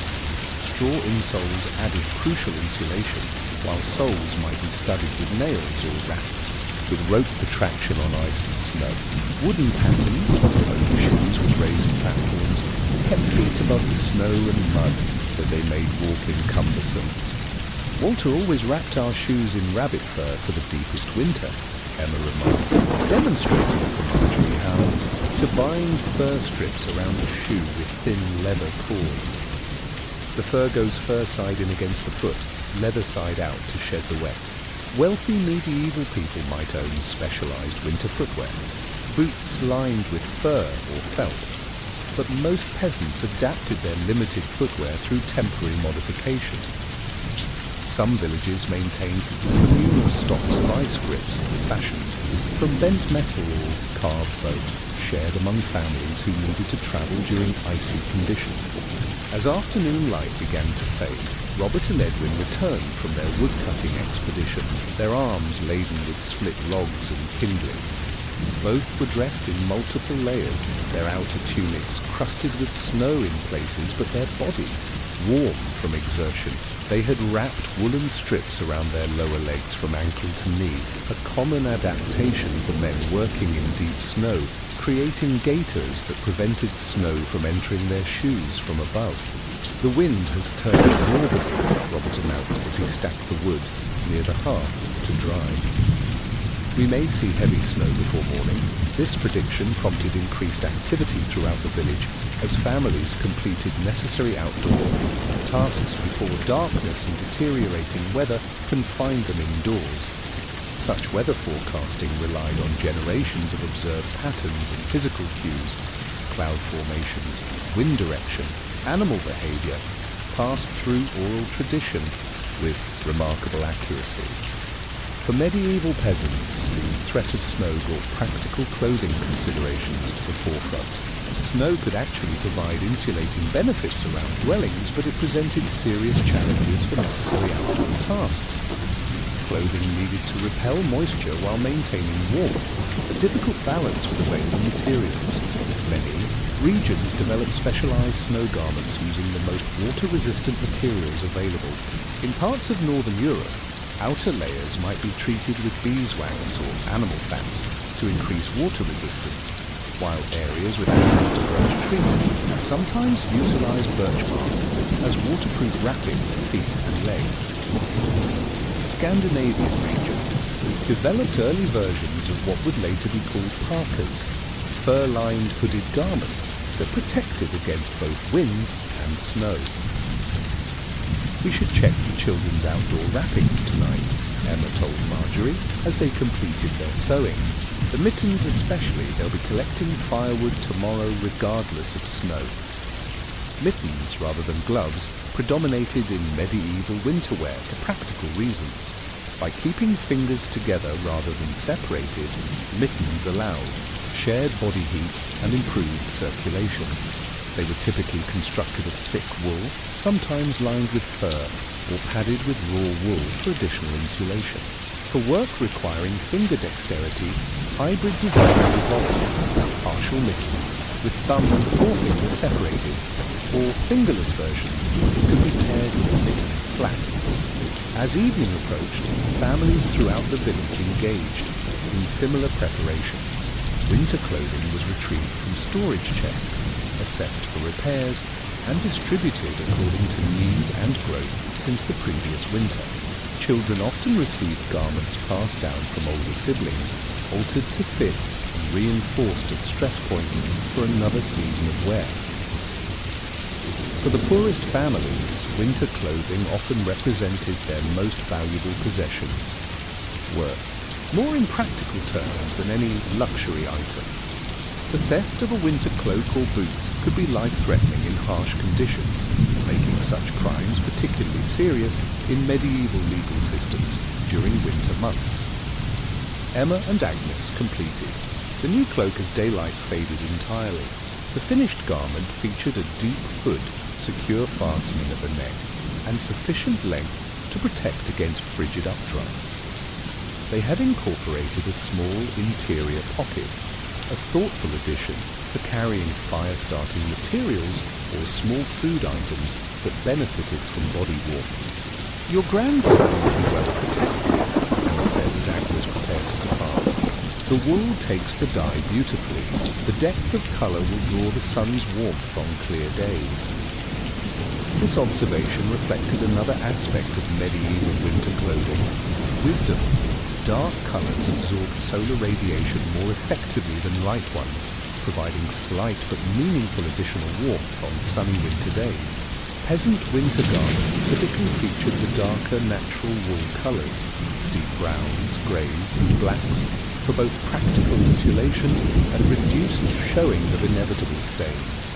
Straw insoles added crucial insulation, while soles might be studded with nails or wrapped with rope for traction on ice and snow. Wooden pattens, over shoes with raised platforms, kept feet above the snow and mud that they made walking cumbersome. "Walter always wrapped our shoes in rabbit fur for the deepest winter," Emma remarked, demonstrating for Marjorie how to bind fur strips around a shoe with thin leather cords. The fur goes fur side in against the foot, leather side out to shed the wet. Wealthy medieval people might own specialized winter footwear, boots lined with fur or felt, but most peasants adapted their limited footwear through temporary modifications. Some villages maintained communal stocks of ice grips fashioned from bent metal or carved bone, shared among families who needed to travel during icy conditions. As afternoon light began to fade, Robert and Edwin returned from their woodcutting expedition, their arms laden with split logs and kindling. Both were dressed in multiple layers, their outer tunics crusted with snow in places, but their bodies warm from exertion. They had wrapped woolen strips around their lower legs from ankle to knee, a common adaptation for men working in deep snow, creating gaiters that prevented snow from entering their shoes from above. The wind has turned northerly, Robert announced as he stacked the wood near the hearth to dry. We may see heavy snow before morning. This prediction prompted increased activity throughout the village as families completed necessary outdoor tasks before darkness and deteriorating weather confined them indoors. Such weather forecasting relied on generations of observed patterns and physical cues, cloud formations, wind direction, animal behavior, passed through oral tradition with remarkable accuracy. For medieval peasants, the threat of snow brought practical clothing considerations to the forefront. Snow could actually provide insulating benefits around dwellings, but it presented serious challenges for necessary outdoor tasks. Clothing needed to repel moisture while maintaining warmth, a difficult balance with available materials. Many regions developed specialized snow garments using the most water-resistant materials available. In parts of northern Europe, outer layers might be treated with beeswax or animal fats to increase water resistance, while areas with access to birch trees sometimes utilize birch bark as waterproof wrapping for feet and legs. Scandinavian regions developed early versions of what would later be called parkas, fur-lined hooded garments that protected against both wind and snow. We should check the children's outdoor wrappings tonight, Emma told Marjorie as they completed their sewing. The mittens especially, they'll be collecting firewood tomorrow regardless of snow. Mittens, rather than gloves, predominated in medieval winter wear for practical reasons. By keeping fingers together rather than separated, mittens allowed shared body heat and improved circulation. They were typically constructed of thick wool, sometimes lined with fur, or padded with raw wool for additional insulation. For work requiring finger dexterity, hybrid designs evolved, partial mittens, with thumb and forefinger separated, or fingerless versions that could be paired with a mitten flap. As evening approached, families throughout the village engaged in similar preparations. Winter clothing was retrieved from storage chests, assessed for repairs, and distributed according to need and growth since the previous winter. Children often received garments passed down from older siblings, altered to fit and reinforced at stress points for another season of wear. For the poorest families, winter clothing often represented their most valuable possessions, worth more in practical terms than any luxury item. The theft of a winter cloak or boots could be life-threatening in harsh conditions, making such crimes particularly serious in medieval legal systems during winter months. Emma and Agnes completed. The new cloak as daylight faded entirely. The finished garment featured a deep hood, secure fastening at the neck, and sufficient length to protect against frigid updrafts. They had incorporated a small interior pocket, a thoughtful addition for carrying fire-starting materials or small food items that benefited from body warmth. "Your grandson will be well protected," Emma said as Agnes prepared to depart. "The wool takes the dye beautifully. The depth of colour will draw the sun's warmth on clear days." This observation reflected another aspect of medieval winter clothing: wisdom. Dark colours absorbed solar radiation more effectively than light ones, providing slight but meaningful additional warmth on sunny winter days. Peasant winter garments typically featured the darker natural wool colours, deep browns, greys and blacks, for both practical insulation and reduced showing of inevitable stains.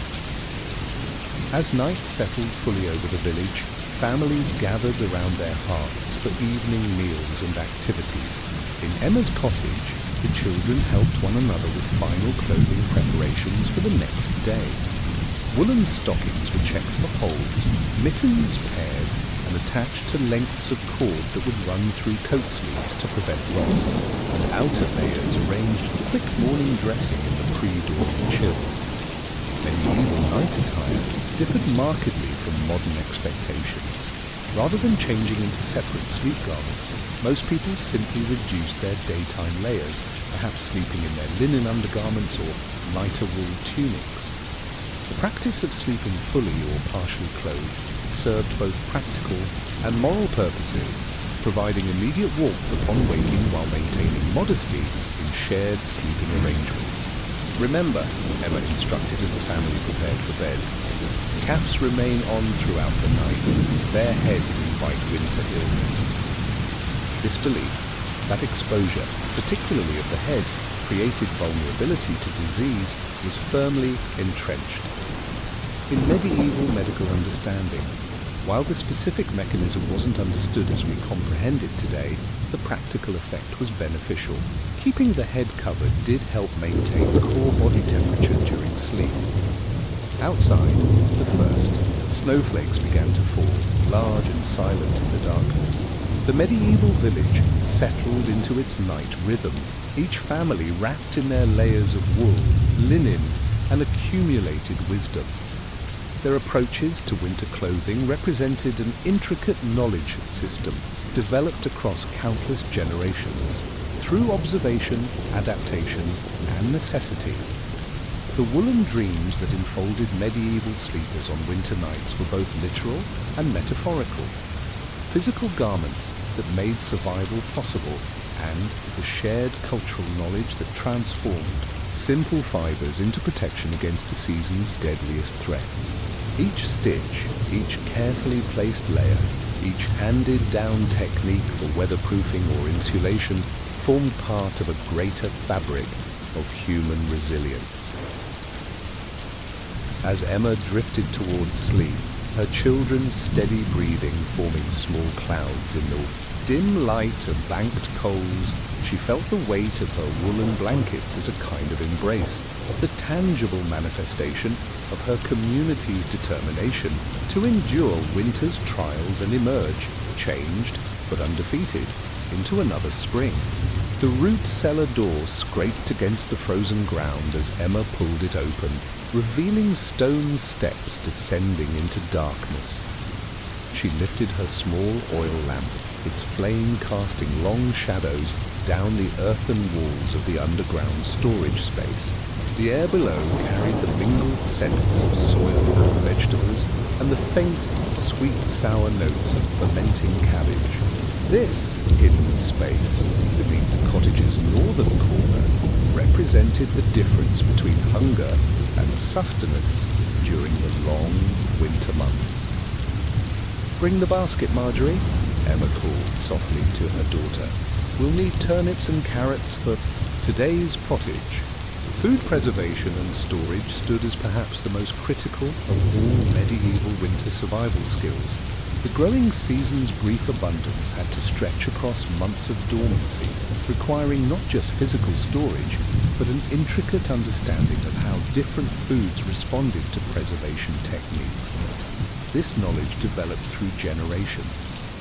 As night settled fully over the village, families gathered around their hearths for evening meals and activities. In Emma's cottage, the children helped one another with final clothing preparations for the next day. Woolen stockings were checked for holes, mittens paired and attached to lengths of cord that would run through coat sleeves to prevent loss, and outer layers arranged for quick morning dressing in the pre-dawn chill. Medieval night attire differed markedly from modern expectations. Rather than changing into separate sleep garments, most people simply reduced their daytime layers, perhaps sleeping in their linen undergarments or lighter wool tunics. The practice of sleeping fully or partially clothed served both practical and moral purposes, providing immediate warmth upon waking while maintaining modesty in shared sleeping arrangements. Remember, Emma instructed as the family prepared for bed, caps remain on throughout the night. Bare heads invite winter illness. This belief, that exposure, particularly of the head, created vulnerability to disease, was firmly entrenched. In medieval medical understanding, while the specific mechanism wasn't understood as we comprehend it today, the practical effect was beneficial. Keeping the head covered did help maintain core body temperature during sleep. Outside, the first, snowflakes began to fall, large and silent in the darkness. The medieval village settled into its night rhythm, each family wrapped in their layers of wool, linen, and accumulated wisdom. Their approaches to winter clothing represented an intricate knowledge system developed across countless generations, through observation, adaptation, and necessity. The woolen dreams that enfolded medieval sleepers on winter nights were both literal and metaphorical. Physical garments that made survival possible, and the shared cultural knowledge that transformed simple fibers into protection against the season's deadliest threats. Each stitch, each carefully placed layer, each handed-down technique for weatherproofing or insulation formed part of a greater fabric of human resilience. As Emma drifted towards sleep, her children's steady breathing forming small clouds in the dim light of banked coals, she felt the weight of her woolen blankets as a kind of embrace, the tangible manifestation of her community's determination to endure winter's trials and emerge, changed but undefeated, into another spring. The root cellar door scraped against the frozen ground as Emma pulled it open, revealing stone steps descending into darkness. She lifted her small oil lamp, its flame casting long shadows down the earthen walls of the underground storage space. The air below carried the mingled scents of soil and vegetables and the faint, sweet-sour notes of fermenting cabbage. This hidden space beneath the cottage's northern corner represented the difference between hunger and sustenance during the long winter months. "Bring the basket, Marjorie," Emma called softly to her daughter. "We'll need turnips and carrots for today's pottage." Food preservation and storage stood as perhaps the most critical of all medieval winter survival skills. The growing season's brief abundance had to stretch across months of dormancy, requiring not just physical storage, but an intricate understanding of how different foods responded to preservation techniques. This knowledge developed through generations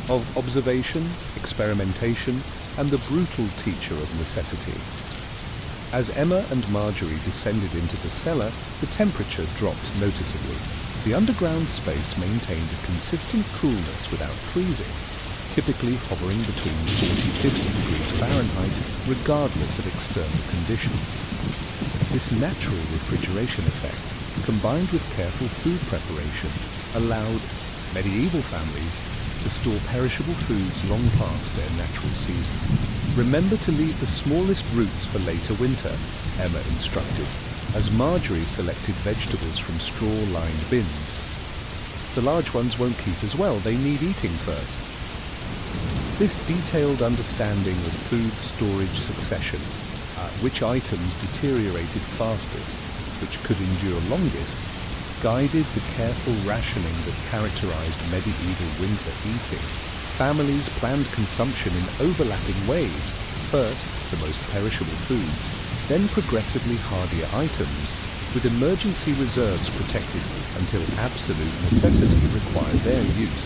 of observation, experimentation, and the brutal teacher of necessity. As Emma and Marjorie descended into the cellar, the temperature dropped noticeably. The underground space maintained a consistent coolness without freezing, typically hovering between 40-50 degrees Fahrenheit, regardless of external conditions. This natural refrigeration effect, combined with careful food preparation, allowed medieval families to store perishable foods long past their natural season. "Remember to leave the smallest roots for later winter," Emma instructed, as Marjorie selected vegetables from straw-lined bins. "The large ones won't keep as well, they need eating first." This detailed understanding of food storage succession, which items deteriorated fastest, which could endure longest, guided the careful rationing that characterized medieval winter eating. Families planned consumption in overlapping waves. First, the most perishable foods, then progressively hardier items, with emergency reserves protected until absolute necessity required their use.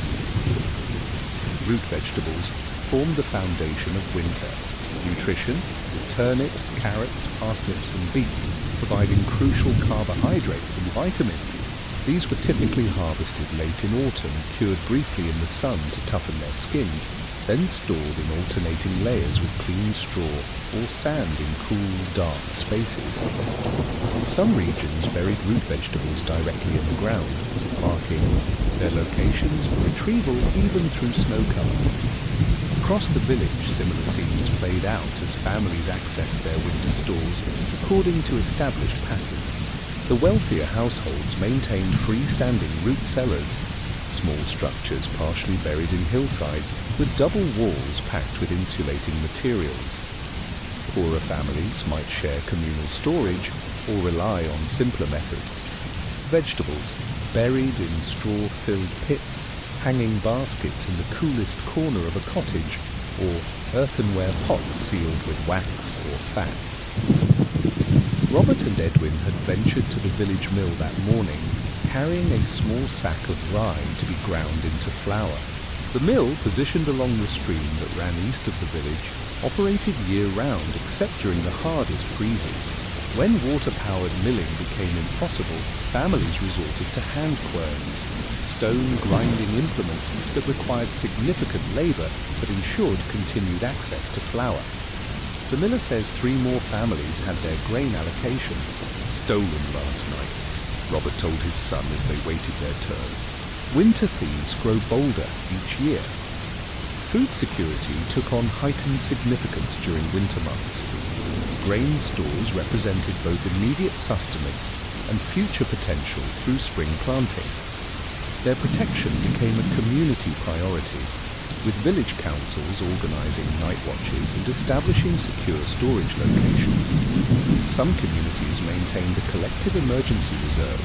Root vegetables form the foundation of winter. Nutrition, with turnips, carrots, parsnips and beets providing crucial carbohydrates and vitamins. These were typically harvested late in autumn, cured briefly in the sun to toughen their skins, then stored in alternating layers with clean straw or sand in cool, dark spaces. Some regions buried root vegetables directly in the ground, marking their locations for retrieval even through snow cover. Across the village, similar scenes played out as families accessed their winter stores according to established patterns. The wealthier households maintained freestanding root cellars, small structures partially buried in hillsides with double walls packed with insulating materials. Poorer families might share communal storage or rely on simpler methods. Vegetables buried in straw-filled pits, hanging baskets in the coolest corner of a cottage, or earthenware pots sealed with wax or fat. Robert and Edwin had ventured to the village mill that morning, carrying a small sack of rye to be ground into flour. The mill, positioned along the stream that ran east of the village, operated year-round except during the hardest freezes. When water-powered milling became impossible, families resorted to hand querns, stone grinding implements that required significant labor but ensured continued access to flour. The miller says 3 more families had their grain allocations stolen last night, Robert told his son as they waited their turn. Winter thieves grow bolder each year. Food security took on heightened significance during winter months. Grain stores represented both immediate sustenance and future potential through spring planting. Their protection became a community priority, with village councils organising night watches and establishing secure storage locations. Some communities maintained a collective emergency reserve,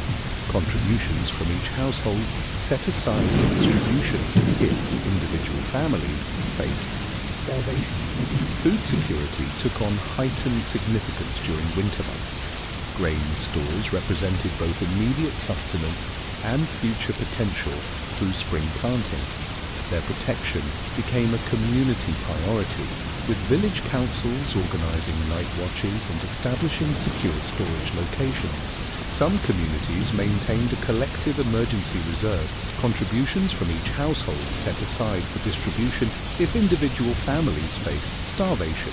contributions from each household set aside for distribution if individual families faced starvation. Food security took on heightened significance during winter months. Grain stores represented both immediate sustenance and future potential through spring planting. Their protection became a community priority, with village councils organising night watches and establishing secure storage locations. Some communities maintained a collective emergency reserve, contributions from each household set aside for distribution if individual families faced starvation.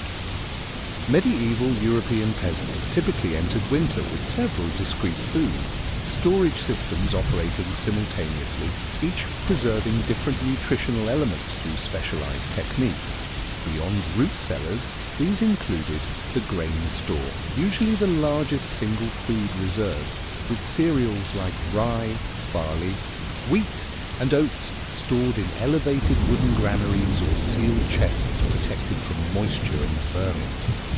Medieval European peasants typically entered winter with several discrete food storage systems operating simultaneously, each preserving different nutritional elements through specialized techniques. Beyond root cellars, these included the grain store, usually the largest single food reserve, with cereals like rye, barley, wheat, and oats stored in elevated wooden granaries or sealed chests protected from moisture and vermin.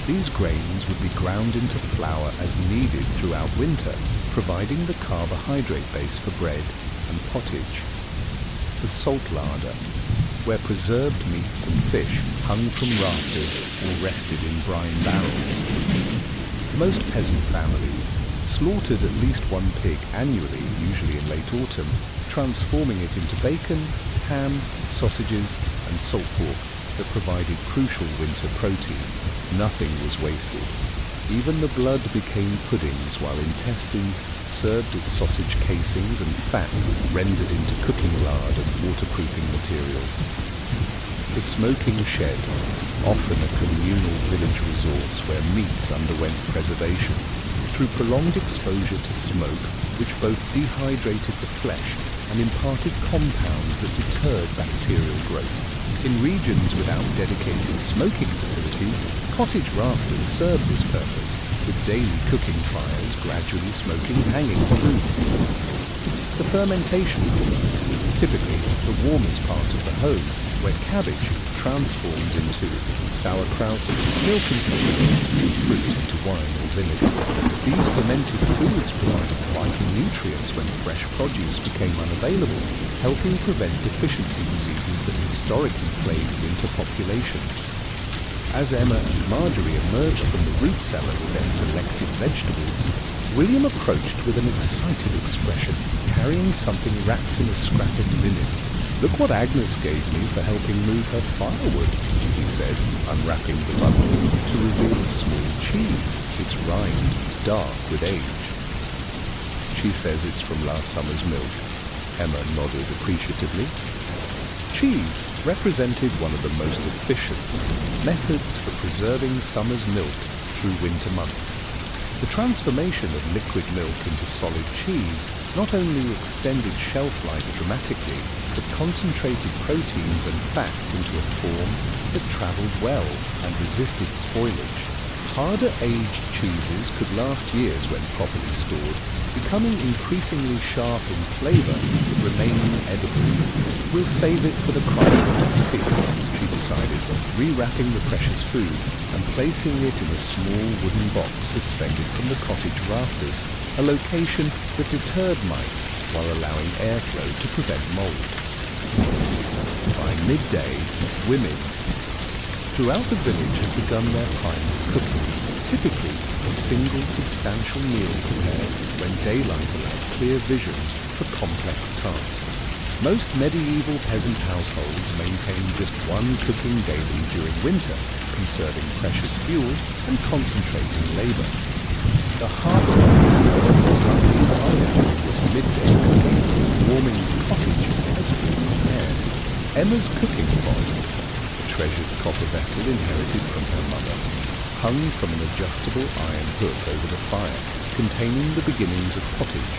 These grains would be ground into flour as needed throughout winter, providing the carbohydrate base for bread and pottage. The salt larder, where preserved meats and fish hung from rafters or rested in brine barrels. Most peasant families slaughtered at least 1 pig annually, usually in late autumn, transforming it into bacon, ham, sausages, and salt pork that provided crucial winter protein. Nothing was wasted. Even the blood became puddings, while intestines served as sausage casings and fat rendered into cooking lard and waterproofing materials. The smoking shed, often a communal village resource where meats underwent preservation, through prolonged exposure to smoke, which both dehydrated the flesh and imparted compounds that deterred bacterial growth. In regions without dedicated smoking facilities, cottage rafters served this purpose, with daily cooking fires gradually smoking hanging foods. The fermentation cooler, typically the warmest part of the home, where cabbage transformed into sauerkraut, milk into cheese, fruit into wine or vinegar. These fermented foods provided vital nutrients when fresh produce became unavailable, helping prevent deficiency diseases that historically plagued winter populations. As Emma and Marjorie emerged from the root cellar with their selected vegetables, William approached with an excited expression, carrying something wrapped in a scrap of linen. "Look what Agnes gave me for helping move her firewood," he said, unwrapping the bundle to reveal a small cheese, its rind dark with age. "She says it's from last summer's milk." Emma nodded appreciatively. Cheese represented one of the most efficient methods for preserving summer's milk through winter months. The transformation of liquid milk into solid cheese not only extended shelf life dramatically, but concentrated proteins and fats into a form that traveled well and resisted spoilage. Harder-aged cheeses could last years when properly stored, becoming increasingly sharp in flavor but remaining edible. "We'll save it for the Christmas feast," she decided, rewrapping the precious food and placing it in a small wooden box suspended from the cottage rafters, a location that deterred mice while allowing airflow to prevent mold. By midday, women throughout the village had begun their time of cooking, typically a single substantial meal prepared when daylight allowed clear vision for complex tasks. Most medieval peasant households maintained just one cooking daily during winter, conserving precious fuel and concentrating labor. The hearth burned slightly higher during this midday cooking, warming the cottage as food prepared. Emma's cooking pot, a treasured copper vessel inherited from her mother, hung from an adjustable iron hook over the fire, containing the beginnings of pottage.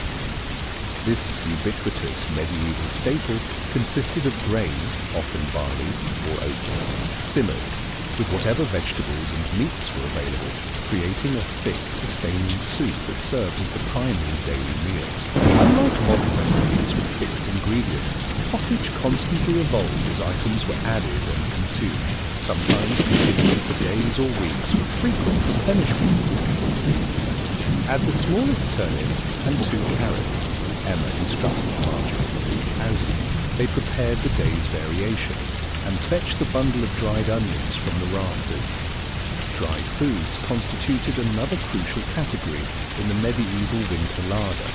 This ubiquitous medieval staple consisted of grain, often barley or oats, simmered with whatever vegetables and meats were available, creating a thick, sustaining soup that served as the primary daily meal. Unlike modern recipes with fixed ingredients, pottage constantly evolved as items were added and consumed, sometimes continuing for days or weeks with frequent replenishment. Add the smallest turnip and 2 carrots, Emma instructed Marjorie, as they prepared the day's variation, and fetched the bundle of dried onions from the rafters. Dried foods constituted another crucial category in the medieval winter larder.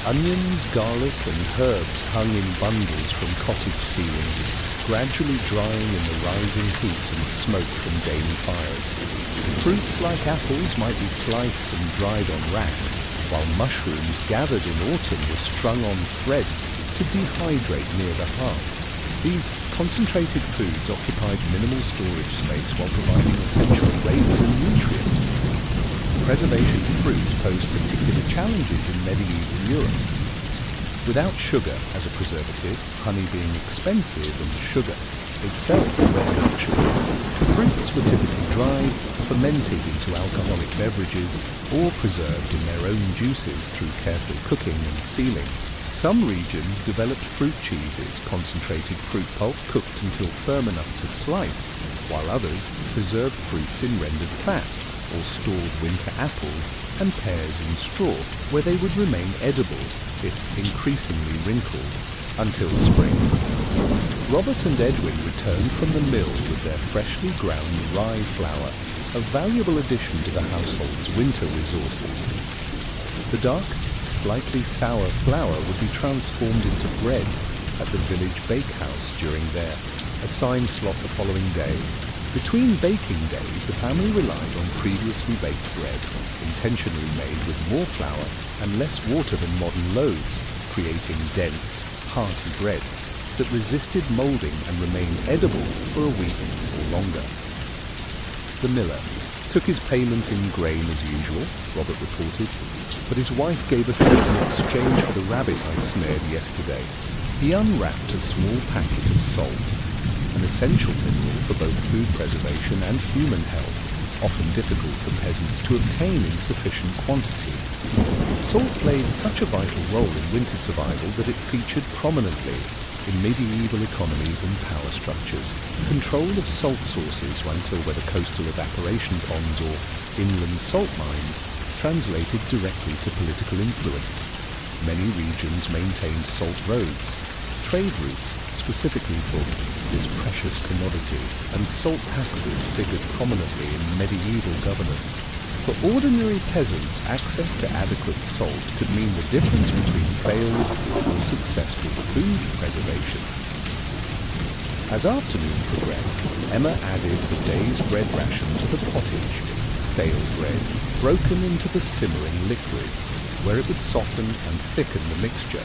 Onions, garlic, and herbs hung in bundles from cottage ceilings, gradually drying in the rising heat and smoke from daily fires. Fruits like apples might be sliced and dried on racks, while mushrooms gathered in autumn were strung on threads to dehydrate near the hearth. These concentrated foods occupied minimal storage space while providing essential flavors and nutrients. Preservation of fruits posed particular challenges in medieval Europe. Without sugar as a preservative, honey being expensive and sugar itself a rare luxury, fruits were typically dried, fermented into alcoholic beverages, or preserved in their own juices through careful cooking and sealing. Some regions developed fruit cheeses, concentrated fruit pulp cooked until firm enough to slice, while others preserved fruits in rendered fat, or stored winter apples and pears in straw, where they would remain edible, if increasingly wrinkled, until spring. Robert and Edwin returned from the mill with their freshly ground rye flour, a valuable addition to the household's winter resources. The dark, slightly sour flour would be transformed into bread at the village bakehouse during their assigned slot the following day. Between baking days, the family relied on previously baked bread, intentionally made with more flour and less water than modern loaves, creating dense, hearty breads that resisted molding and remained edible for a week or longer. The miller took his payment in grain as usual, Robert reported, but his wife gave us this in exchange for the rabbit I snared yesterday. He unwrapped a small packet of salt, an essential mineral for both food preservation and human health, often difficult for peasants to obtain in sufficient quantity. Salt played such a vital role in winter survival that it featured prominently In medieval economies and power structures, control of salt sources, whether coastal evaporation ponds or inland salt mines, translated directly to political influence. Many regions maintained salt roads, trade routes specifically for this precious commodity, and salt taxes figured prominently in medieval governance. For ordinary peasants, access to adequate salt could mean the difference between failed or successful food preservation. As afternoon progressed, Emma added the day's bread ration to the pottage, stale bread, broken into the simmering liquid, where it would soften and thicken the mixture.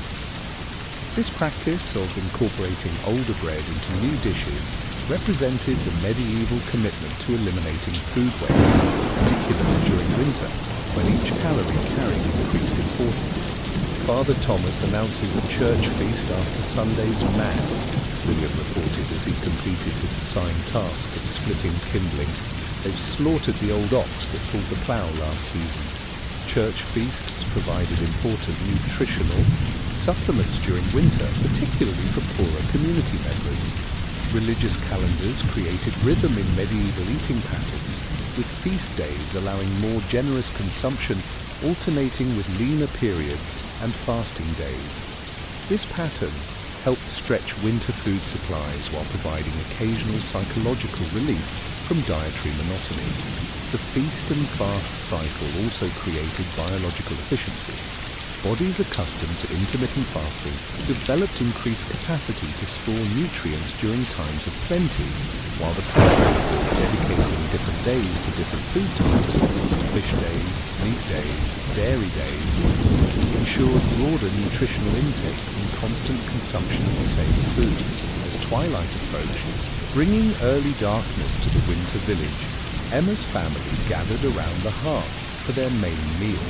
This practice of incorporating older bread into new dishes represented the medieval commitment to eliminating food waste, particularly during winter, when each calorie carried increased importance. Father Thomas announces a church feast after Sunday's Mass, William reported as he completed his assigned task of splitting kindling. They've slaughtered the old ox that pulled the plough last season. Church feasts provided important nutritional supplements during winter, particularly for poorer community members. Religious calendars created rhythm in medieval eating patterns, with feast days allowing more generous consumption, alternating with leaner periods and fasting days. This pattern helped stretch winter food supplies while providing occasional psychological relief from dietary monotony. The feast and fast cycle also created biological efficiency. Bodies accustomed to intermittent fasting developed increased capacity to store nutrients during times of plenty, while the practice of dedicating different days to different food types, fish days, meat days, dairy days, ensured broader nutritional intake and constant consumption of the same foods. As twilight approached, bringing early darkness to the winter village, Emma's family gathered around the hearth for their main meal.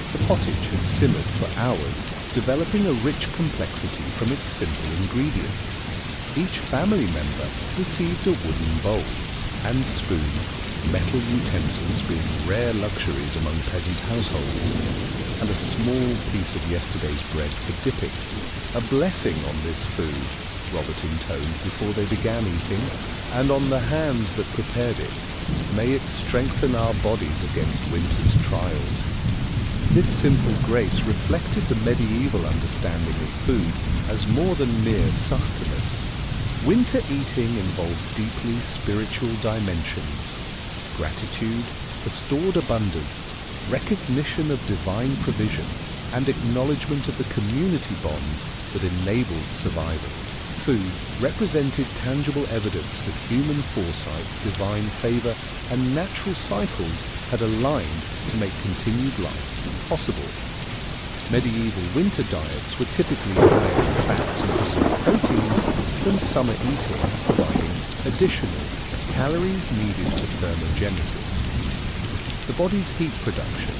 The pottage had simmered for hours, developing a rich complexity from its simple ingredients. Each family member received a wooden bowl and spoon, metal utensils being rare luxuries among peasant households, and a small piece of yesterday's bread for dipping. A blessing on this food, Robert intoned before they began eating, and on the hands that prepared it. May it strengthen our bodies against winter's trials. This simple grace reflected the medieval understanding of food as more than mere sustenance. Winter eating involved deeply spiritual dimensions: gratitude for stored abundance, recognition of divine provision, and acknowledgement of the community bonds that enabled survival. Food represented tangible evidence that human foresight, divine favor, and natural cycles had aligned to make continued life possible. Medieval winter diets were typically higher in fats and preserved proteins than summer eating, providing additional calories needed for thermogenesis. The body's heat production.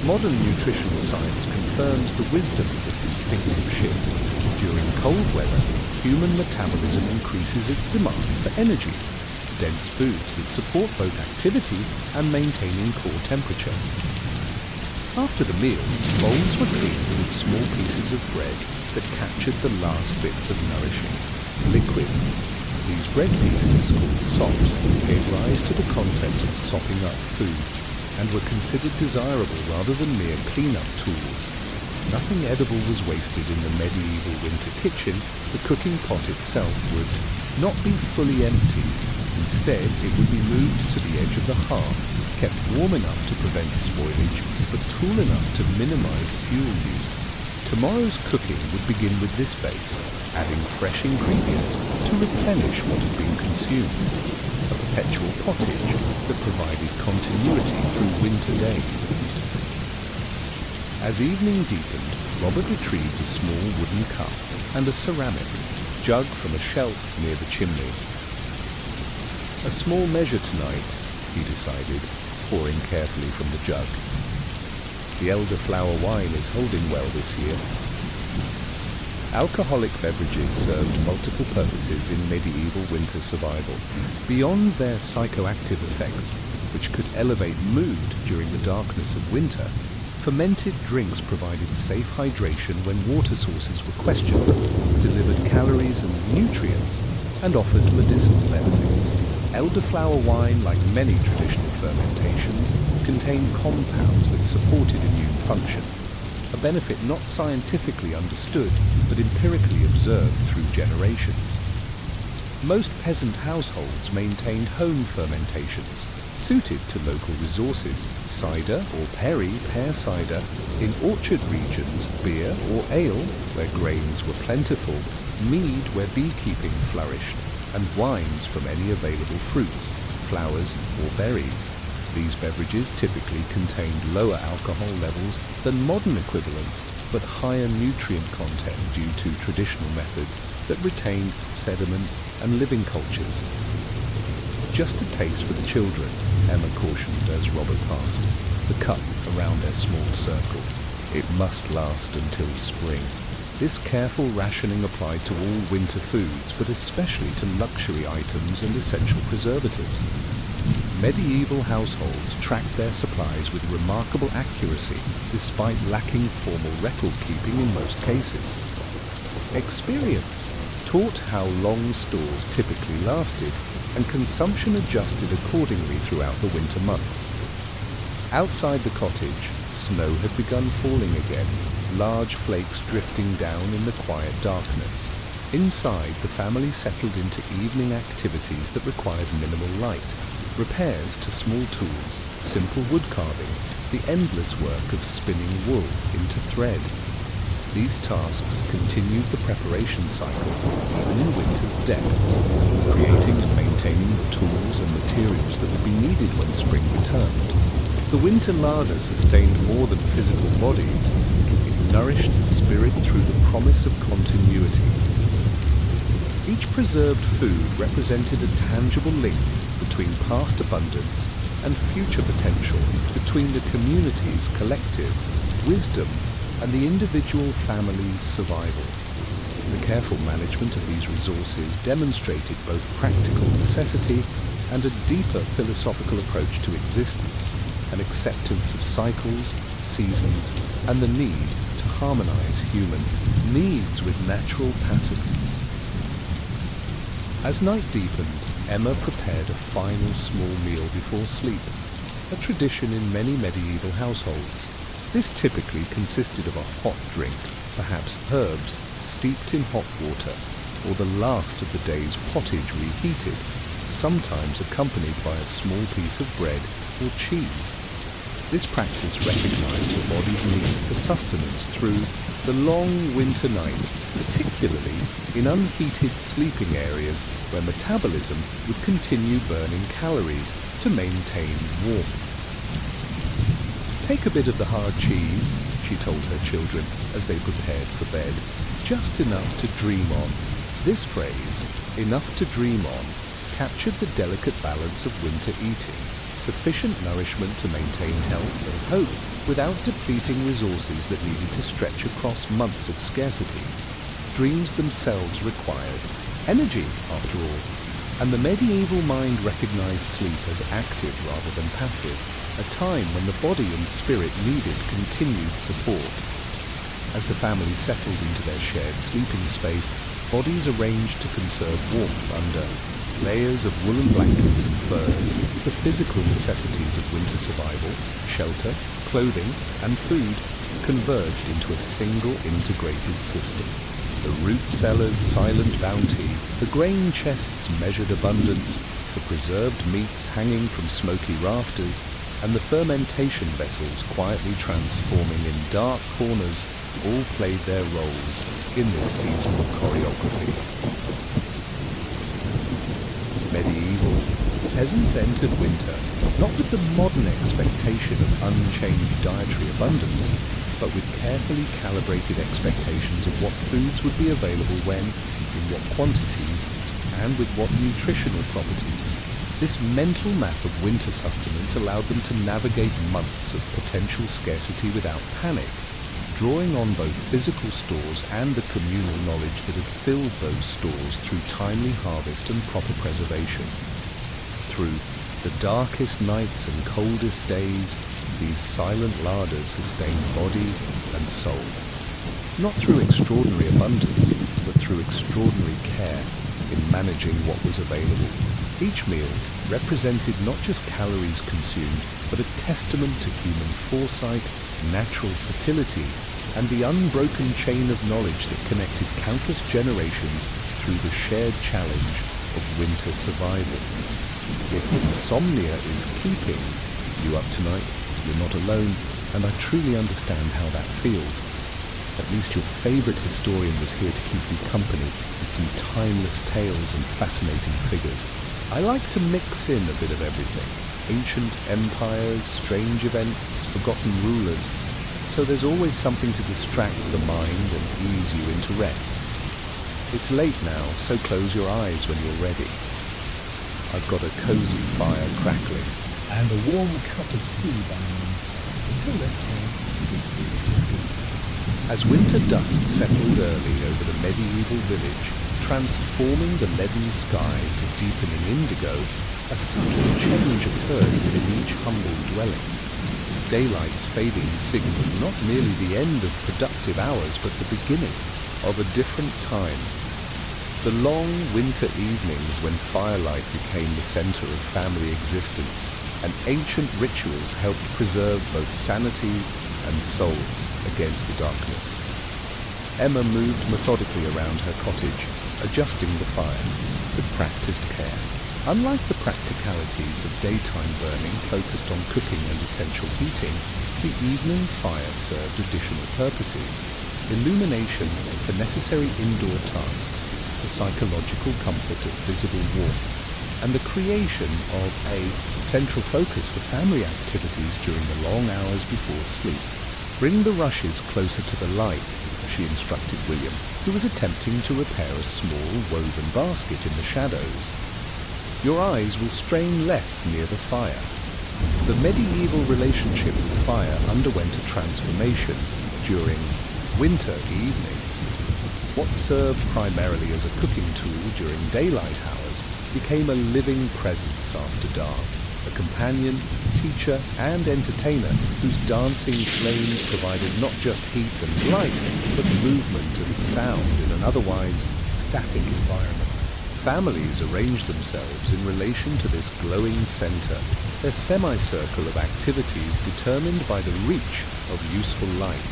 Modern nutritional science confirms the wisdom of this instinctive shift. During cold weather, human metabolism increases its demand for energy, dense foods that support both activity and maintaining core temperature. After the meal, bowls were cleaned with small pieces of bread that captured the last bits of nourishing liquid. These bread pieces, called sops, gave rise to the concept of sopping up food, and were considered desirable rather than mere clean-up tools. Nothing edible was wasted in the medieval winter kitchen. The cooking pot itself would not be fully emptied. Instead, it would be moved to the edge of the hearth, kept warm enough to prevent spoilage, but cool enough to minimize fuel use. Tomorrow's cooking would begin with this base, adding fresh ingredients to replenish what had been consumed. A perpetual pottage that provided continuity through winter days. As evening deepened, Robert retrieved a small wooden cup and a ceramic jug from a shelf near the chimney. A small measure tonight, he decided, pouring carefully from the jug. The elderflower wine is holding well this year. Alcoholic beverages served multiple purposes in medieval winter survival. Beyond their psychoactive effects, which could elevate mood during the darkness of winter, fermented drinks provided safe hydration when water sources were questioned, delivered calories and nutrients, and offered medicinal benefits. Elderflower wine, like many traditional fermentations, contained compounds that supported immune function, a benefit not scientifically understood but empirically observed through generations. Most peasant households maintained home fermentations, suited to local resources: cider or pear cider; in orchard regions, beer or ale, where grains were plentiful; mead, where beekeeping flourished; and wines from any available fruits, flowers or berries. These beverages typically contained lower alcohol levels than modern equivalents, but higher nutrient content due to traditional methods that retained sediment and living cultures. "Just a taste for the children," Emma cautioned as Robert passed, the cup around their small circle. "It must last until spring." This careful rationing applied to all winter foods, but especially to luxury items and essential preservatives. Medieval households tracked their supplies with remarkable accuracy, despite lacking formal record-keeping in most cases. Experience taught how long stores typically lasted, and consumption adjusted accordingly throughout the winter months. Outside the cottage, snow had begun falling again, large flakes drifting down in the quiet darkness. Inside, the family settled into evening activities that required minimal light: repairs to small tools, simple wood carving, the endless work of spinning wool into thread. These tasks continued the preparation cycle even in winter's depths, creating and maintaining the tools and materials that would be needed when spring returned. The winter larder sustained more than physical bodies. It nourished the spirit through the promise of continuity. Each preserved food represented a tangible link between past abundance and future potential, between the community's collective wisdom and the individual family's survival. The careful management of these resources demonstrated both practical necessity and a deeper philosophical approach to existence, an acceptance of cycles, seasons, and the need to harmonize human needs with natural patterns. As night deepened, Emma prepared a final small meal before sleep, a tradition in many medieval households. This typically consisted of a hot drink, perhaps herbs steeped in hot water, or the last of the day's pottage reheated, sometimes accompanied by a small piece of bread or cheese. This practice recognized the body's need for sustenance through the long winter night, particularly in unheated sleeping areas where metabolism would continue burning calories to maintain warmth. "Take a bit of the hard cheese," she told her children as they prepared for bed. "Just enough to dream on." This phrase, "enough to dream on," captured the delicate balance of winter eating: sufficient nourishment to maintain health and hope without depleting resources that needed to stretch across months of scarcity. Dreams themselves required energy, after all, and the medieval mind recognized sleep as active rather than passive, a time when the body and spirit needed continued support. As the family settled into their shared sleeping space, bodies arranged to conserve warmth under layers of woolen blankets and furs. The physical necessities of winter survival, shelter, clothing, and food, converged into a single integrated system. The root cellars' silent bounty, the grain chests' measured abundance, the preserved meats hanging from smoky rafters, and the fermentation vessels quietly transforming in dark corners all played their roles in this seasonal choreography. Medieval peasants entered winter not with the modern expectation of unchanged dietary abundance, but with carefully calibrated expectations of what foods would be available when, in what quantities, and with what nutritional properties. This mental map of winter sustenance allowed them to navigate months of potential scarcity without panic, drawing on both physical stores and the communal knowledge that had filled those stores through timely harvest and proper preservation. Through the darkest nights and coldest days, these silent larders sustained body and soul, not through extraordinary abundance, but through through extraordinary care in managing what was available. Each meal represented not just calories consumed, but a testament to human foresight, natural fertility, and the unbroken chain of knowledge that connected countless generations through the shared challenge of winter survival. If insomnia is keeping you up tonight, you're not alone, and I truly understand how that feels. At least your favorite historian was here to keep you company with some timeless tales and fascinating figures. I like to mix in a bit of everything. Ancient empires, strange events, forgotten rulers. So there's always something to distract the mind and ease you into rest. It's late now, so close your eyes when you're ready. I've got a cozy fire crackling. And a warm cup of tea by means. Until next time, sweet dreams. As winter dusk settled early over the medieval village, transforming the leaden sky to deepening indigo, a subtle change occurred within each humble dwelling. Daylight's fading signaled not merely the end of productive hours, but the beginning of a different time. The long winter evenings when firelight became the center of family existence, and ancient rituals helped preserve both sanity and soul against the darkness. Emma moved methodically around her cottage, adjusting the fire with practiced care. Unlike the practicalities of daytime burning focused on cooking and essential heating, the evening fire served additional purposes: illumination for necessary indoor tasks, the psychological comfort of visible warmth, and the creation of a central focus for family activities during the long hours before sleep. Bring the rushes closer to the light, she instructed William, who was attempting to repair a small woven basket in the shadows. Your eyes will strain less near the fire. The medieval relationship with fire underwent a transformation during winter evenings. What served primarily as a cooking tool during daylight hours became a living presence after dark, a companion, teacher, and entertainer whose dancing flames provided not just heat and light, but movement and sound in an otherwise static environment. Families arranged themselves in relation to this glowing center, a semicircle of activities determined by the reach of useful light.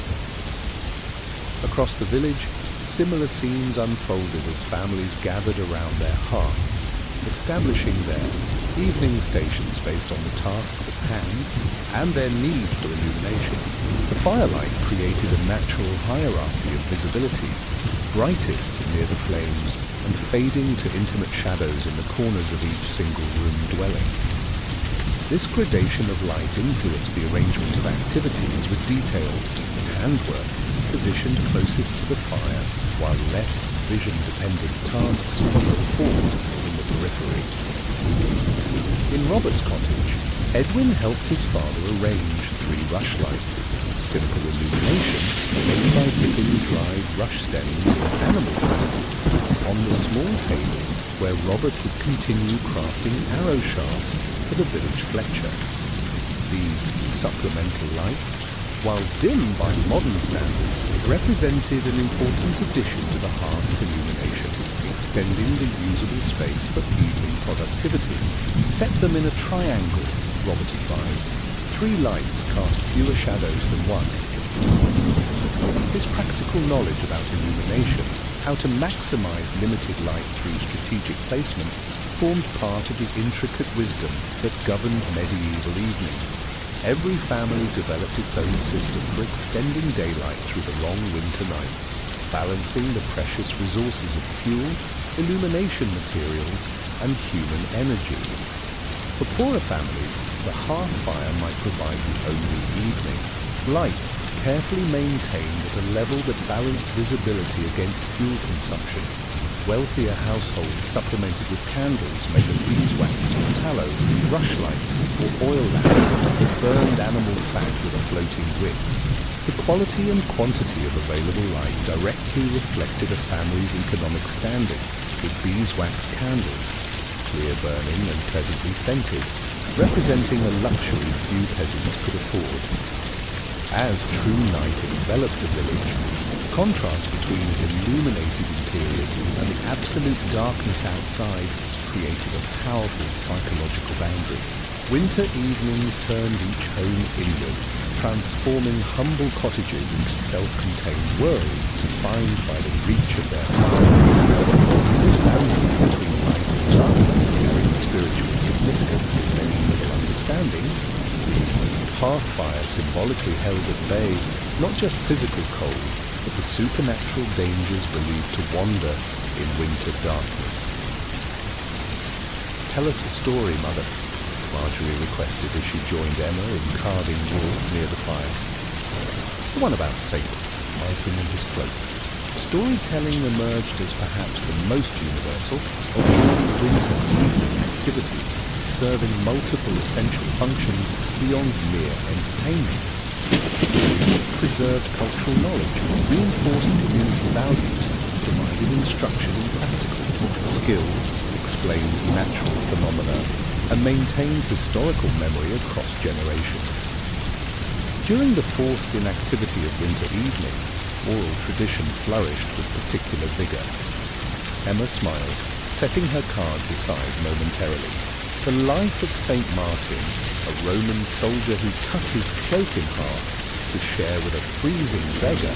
Across the village, similar scenes unfolded as families gathered around their hearths, establishing their evening stations based on the tasks at hand and their need for illumination. The firelight created a natural hierarchy of visibility, brightest near the flames and fading to intimate shadows in the corners of each single-room dwelling. This gradation of light influenced the arrangement of activities with detailed handwork positioned closest to the fire, while less vision-dependent tasks were performed in the periphery. In Robert's cottage, Edwin helped his father arrange 3 rushlights, simple illumination made by dipping dried rush stems in animal fat. On the small table, where Robert would continue crafting arrow shafts for the village Fletcher. These supplemental lights, while dim by modern standards, represented an important addition to the hearth's illumination, extending the usable space for evening productivity. Set them in a triangle, Robert advised. 3 lights cast fewer shadows than 1. His practical knowledge about illumination, how to maximize limited light through strategic placement, formed part of the intricate wisdom that governed medieval evenings. Every family developed its own system for extending daylight through the long winter night, balancing the precious resources of fuel, illumination materials, and human energy. For poorer families, the hearth fire might provide the only evening light, carefully maintained at a level that balanced visibility against fuel consumption. Wealthier households supplemented with candles made of beeswax or tallow, rushlights, or oil lamps that burned animal fat with a floating wick. The quality and quantity of available light directly reflected a family's economic standing, with beeswax candles, clear burning and pleasantly scented, representing a luxury few peasants could afford. As true night enveloped the village, the contrast between illuminated interiors and the absolute darkness outside created a powerful psychological boundary. Winter evenings turned each home inward, transforming humble cottages into self-contained worlds defined by the reach of their fire. This boundary between light and darkness carried spiritual significance in many little understanding. Hearthfire symbolically held at bay not just physical cold, but the supernatural dangers believed to wander in winter darkness. "Tell us a story, Mother," Marjorie requested as she joined Emma in carding wool near the fire. "The one about Saint Martin and his cloak." Storytelling emerged as perhaps the most universal of all winter evening activities, serving multiple essential functions beyond mere entertainment. Stories preserved cultural knowledge, reinforced community values, provided instruction in practical skills, explained natural phenomena, and maintained historical memory across generations. During the forced inactivity of winter evenings, oral tradition flourished with particular vigor. Emma smiled, setting her cards aside momentarily. The life of Saint Martin, a Roman soldier who cut his cloak in half to share with a freezing beggar,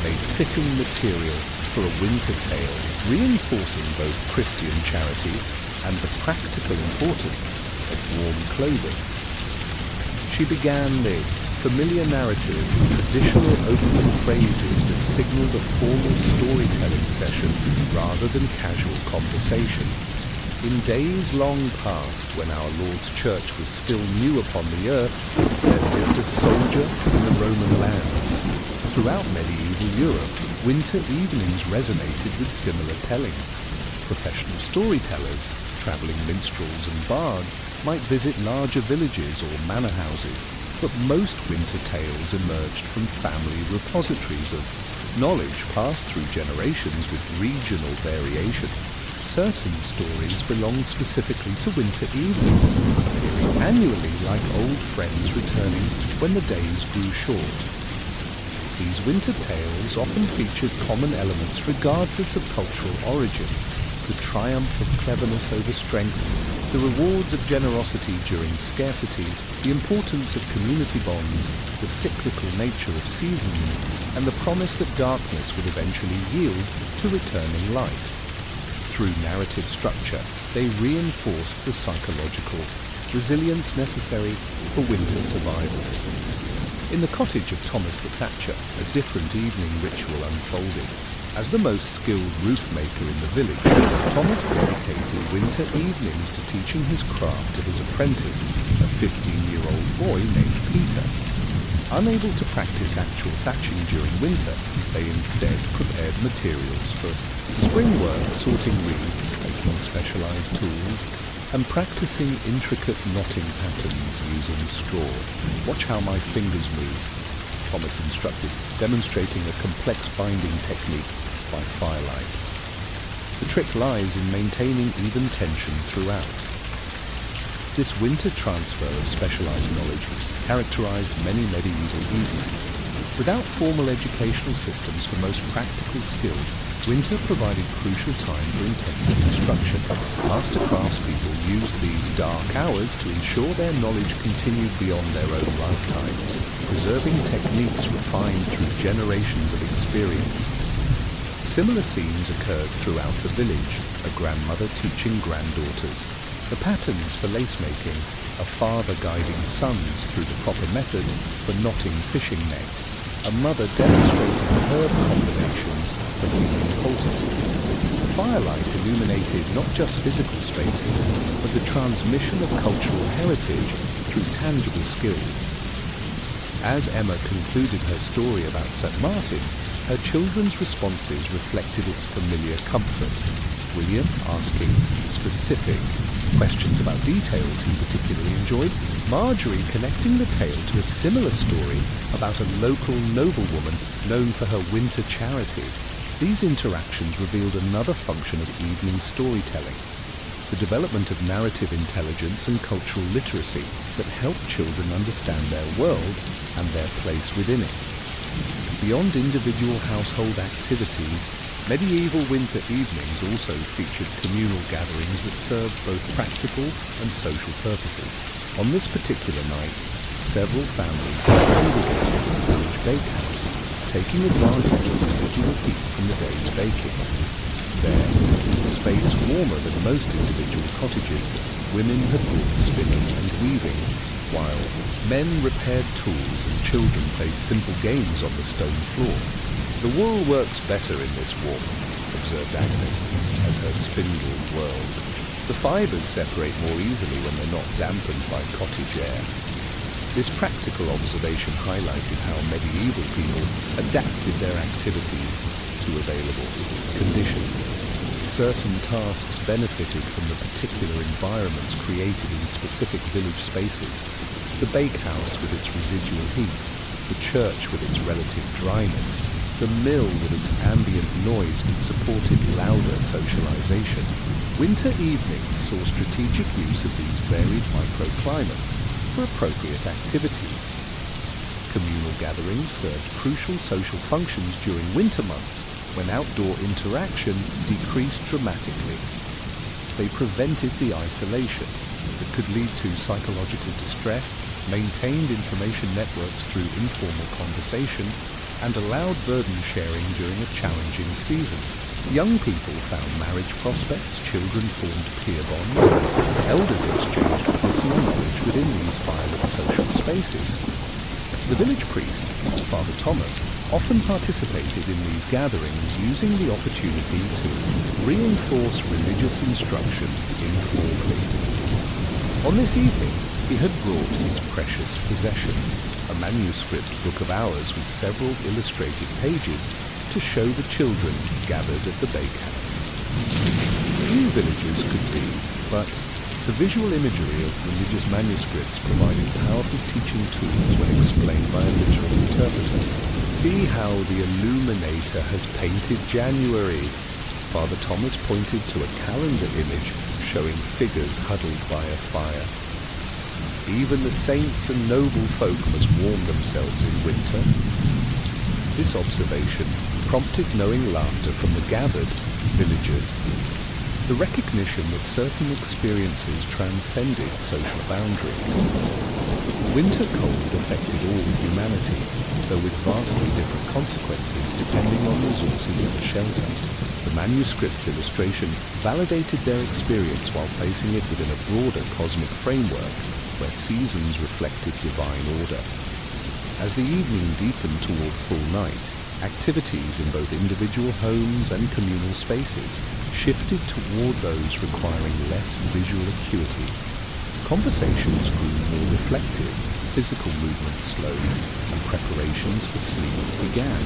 made fitting material for a winter tale, reinforcing both Christian charity and the practical importance of warm clothing. She began the familiar narrative with traditional opening phrases that signaled a formal storytelling session rather than casual conversation. In days long past, when our Lord's Church was still new upon the earth, there lived a soldier in the Roman lands. Throughout medieval Europe, winter evenings resonated with similar tellings. Professional storytellers, travelling minstrels and bards, might visit larger villages or manor houses, but most winter tales emerged from family repositories of knowledge passed through generations with regional variations. Certain stories belonged specifically to winter evenings, appearing annually like old friends returning when the days grew short. These winter tales often featured common elements regardless of cultural origin: the triumph of cleverness over strength, the rewards of generosity during scarcity, the importance of community bonds, the cyclical nature of seasons, and the promise that darkness would eventually yield to returning light. Through narrative structure, they reinforced the psychological resilience necessary for winter survival. In the cottage of Thomas the Thatcher, a different evening ritual unfolded. As the most skilled roof maker in the village, Thomas dedicated winter evenings to teaching his craft to his apprentice, a 15-year-old boy named Peter. Unable to practice actual thatching during winter, they instead prepared materials for spring work, sorting reeds, making specialized tools, and practicing intricate knotting patterns using straw. "Watch how my fingers move," Thomas instructed, demonstrating a complex binding technique by firelight. The trick lies in maintaining even tension throughout. This winter transfer of specialized knowledge characterized many medieval evenings. Without formal educational systems for most practical skills, winter provided crucial time for intensive instruction. Master craftspeople used these dark hours to ensure their knowledge continued beyond their own lifetimes, preserving techniques refined through generations of experience. Similar scenes occurred throughout the village, a grandmother teaching granddaughters the patterns for lace making, a father guiding sons through the proper method for knotting fishing nets, a mother demonstrating herb combinations for healing poultices. Firelight illuminated not just physical spaces, but the transmission of cultural heritage through tangible skills. As Emma concluded her story about St. Martin, her children's responses reflected its familiar comfort. William asking specific questions about details he particularly enjoyed, Marjorie connecting the tale to a similar story about a local noblewoman known for her winter charity. These interactions revealed another function of evening storytelling: the development of narrative intelligence and cultural literacy that help children understand their world and their place within it. Beyond individual household activities, medieval winter evenings also featured communal gatherings that served both practical and social purposes. On this particular night, several families congregated at the village bakehouse, taking advantage of residual heat from the day's baking. There, with space warmer than most individual cottages, women had brought spinning and weaving, while men repaired tools and children played simple games on the stone floor. "The wool works better in this warmth," observed Agnes, as her spindle whirled. "The fibres separate more easily when they're not dampened by cottage air." This practical observation highlighted how medieval people adapted their activities to available conditions. Certain tasks benefited from the particular environments created in specific village spaces. The bakehouse with its residual heat, the church with its relative dryness, the mill with its ambient noise that supported louder socialization. Winter evenings saw strategic use of these varied microclimates for appropriate activities. Communal gatherings served crucial social functions during winter months when outdoor interaction decreased dramatically. They prevented the isolation that could lead to psychological distress, maintained information networks through informal conversation, and allowed burden sharing during a challenging season. Young people found marriage prospects, children formed peer bonds, and elders exchanged medicinal knowledge within these violet social spaces. The village priest, Father Thomas, often participated in these gatherings, using the opportunity to reinforce religious instruction informally. On this evening, he had brought his precious possession, a manuscript book of hours with several illustrated pages to show the children gathered at the bakehouse. Few villages could be, but the visual imagery of religious manuscripts provided powerful teaching tools when explained by a literal interpreter. "See how the illuminator has painted January." Father Thomas pointed to a calendar image showing figures huddled by a fire. "Even the saints and noble folk must warm themselves in winter." This observation prompted knowing laughter from the gathered villagers. The recognition that certain experiences transcended social boundaries. Winter cold affected all humanity, though with vastly different consequences depending on resources and shelter. The manuscript's illustration validated their experience while placing it within a broader cosmic framework where seasons reflected divine order. As the evening deepened toward full night, activities in both individual homes and communal spaces shifted toward those requiring less visual acuity. Conversations grew more reflective, physical movement slowed, and preparations for sleep began.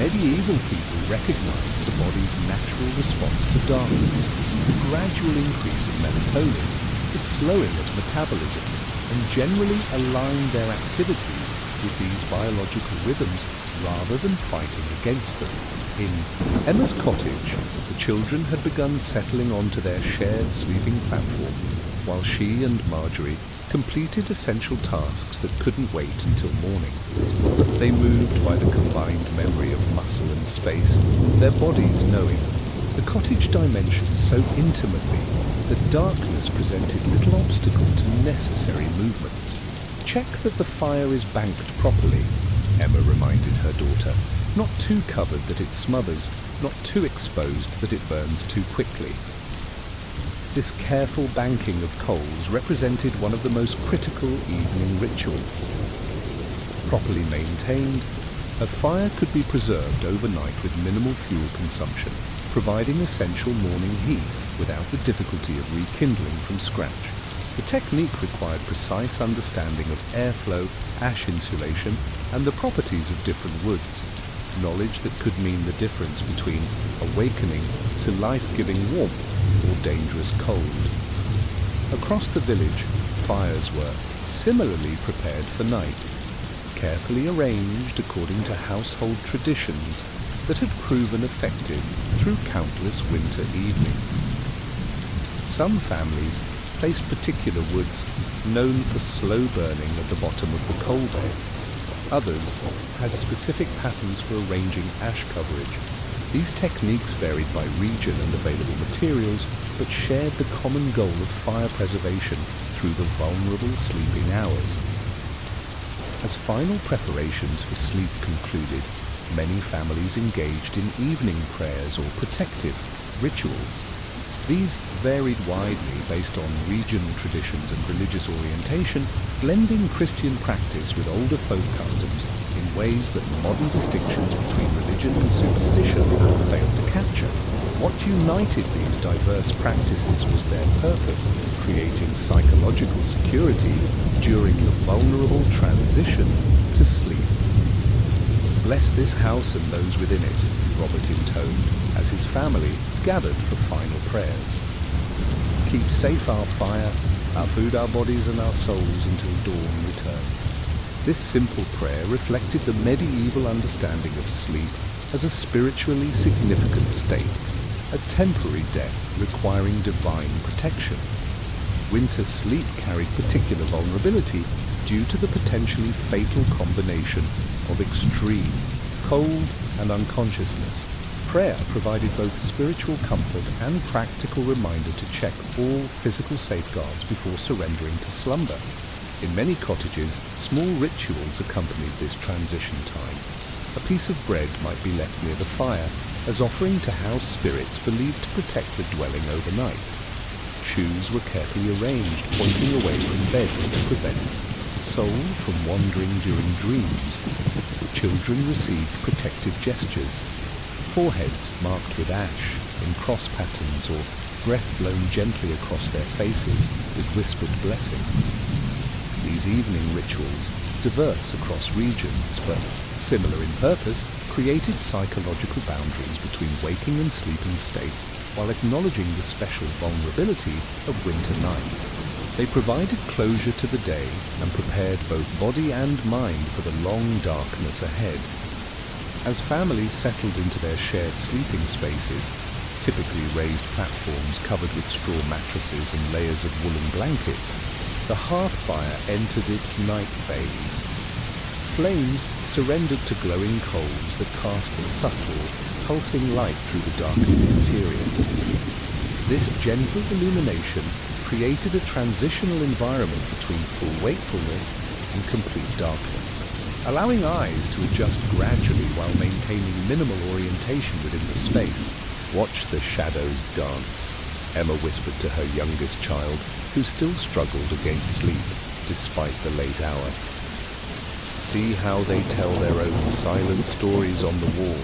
Medieval people recognized the body's natural response to darkness, the gradual increase of melatonin, the slowing of metabolism, and generally aligned their activities with these biological rhythms rather than fighting against them. In Emma's cottage, the children had begun settling onto their shared sleeping platform, while she and Marjorie completed essential tasks that couldn't wait until morning. They moved by the combined memory of muscle and space, their bodies knowing the cottage dimensions so intimately that darkness presented little obstacle to necessary movements. "Check that the fire is banked properly," Emma reminded her daughter. "Not too covered that it smothers, not too exposed that it burns too quickly." This careful banking of coals represented one of the most critical evening rituals. Properly maintained, a fire could be preserved overnight with minimal fuel consumption, providing essential morning heat without the difficulty of rekindling from scratch. The technique required precise understanding of airflow, ash insulation, and the properties of different woods, knowledge that could mean the difference between awakening to life-giving warmth or dangerous cold. Across the village, fires were similarly prepared for night, carefully arranged according to household traditions that had proven effective through countless winter evenings. Some families placed particular woods known for slow burning at the bottom of the coal bed. Others had specific patterns for arranging ash coverage. These techniques varied by region and available materials, but shared the common goal of fire preservation through the vulnerable sleeping hours. As final preparations for sleep concluded, many families engaged in evening prayers or protective rituals. These varied widely based on regional traditions and religious orientation, blending Christian practice with older folk customs in ways that modern distinctions between religion and superstition failed to capture. What united these diverse practices was their purpose, creating psychological security during the vulnerable transition to sleep. "Bless this house and those within it," Robert intoned as his family gathered for final prayers. "Keep safe our fire, our food, our bodies and our souls until dawn returns." This simple prayer reflected the medieval understanding of sleep as a spiritually significant state, a temporary death requiring divine protection. Winter sleep carried particular vulnerability due to the potentially fatal combination of extreme cold and unconsciousness. Prayer provided both spiritual comfort and practical reminder to check all physical safeguards before surrendering to slumber. In many cottages, small rituals accompanied this transition time. A piece of bread might be left near the fire as offering to house spirits believed to protect the dwelling overnight. Shoes were carefully arranged, pointing away from beds to prevent the soul from wandering during dreams. Children received protective gestures, foreheads marked with ash in cross patterns or breath blown gently across their faces with whispered blessings. These evening rituals, diverse across regions but similar in purpose, created psychological boundaries between waking and sleeping states while acknowledging the special vulnerability of winter nights. They provided closure to the day and prepared both body and mind for the long darkness ahead. As families settled into their shared sleeping spaces, typically raised platforms covered with straw mattresses and layers of woolen blankets, the hearth fire entered its night phase. Flames surrendered to glowing coals that cast a subtle, pulsing light through the darkened interior. This gentle illumination created a transitional environment between full wakefulness and complete darkness, allowing eyes to adjust gradually while maintaining minimal orientation within the space. "Watch the shadows dance," Emma whispered to her youngest child, who still struggled against sleep despite the late hour. "See how they tell their own silent stories on the wall."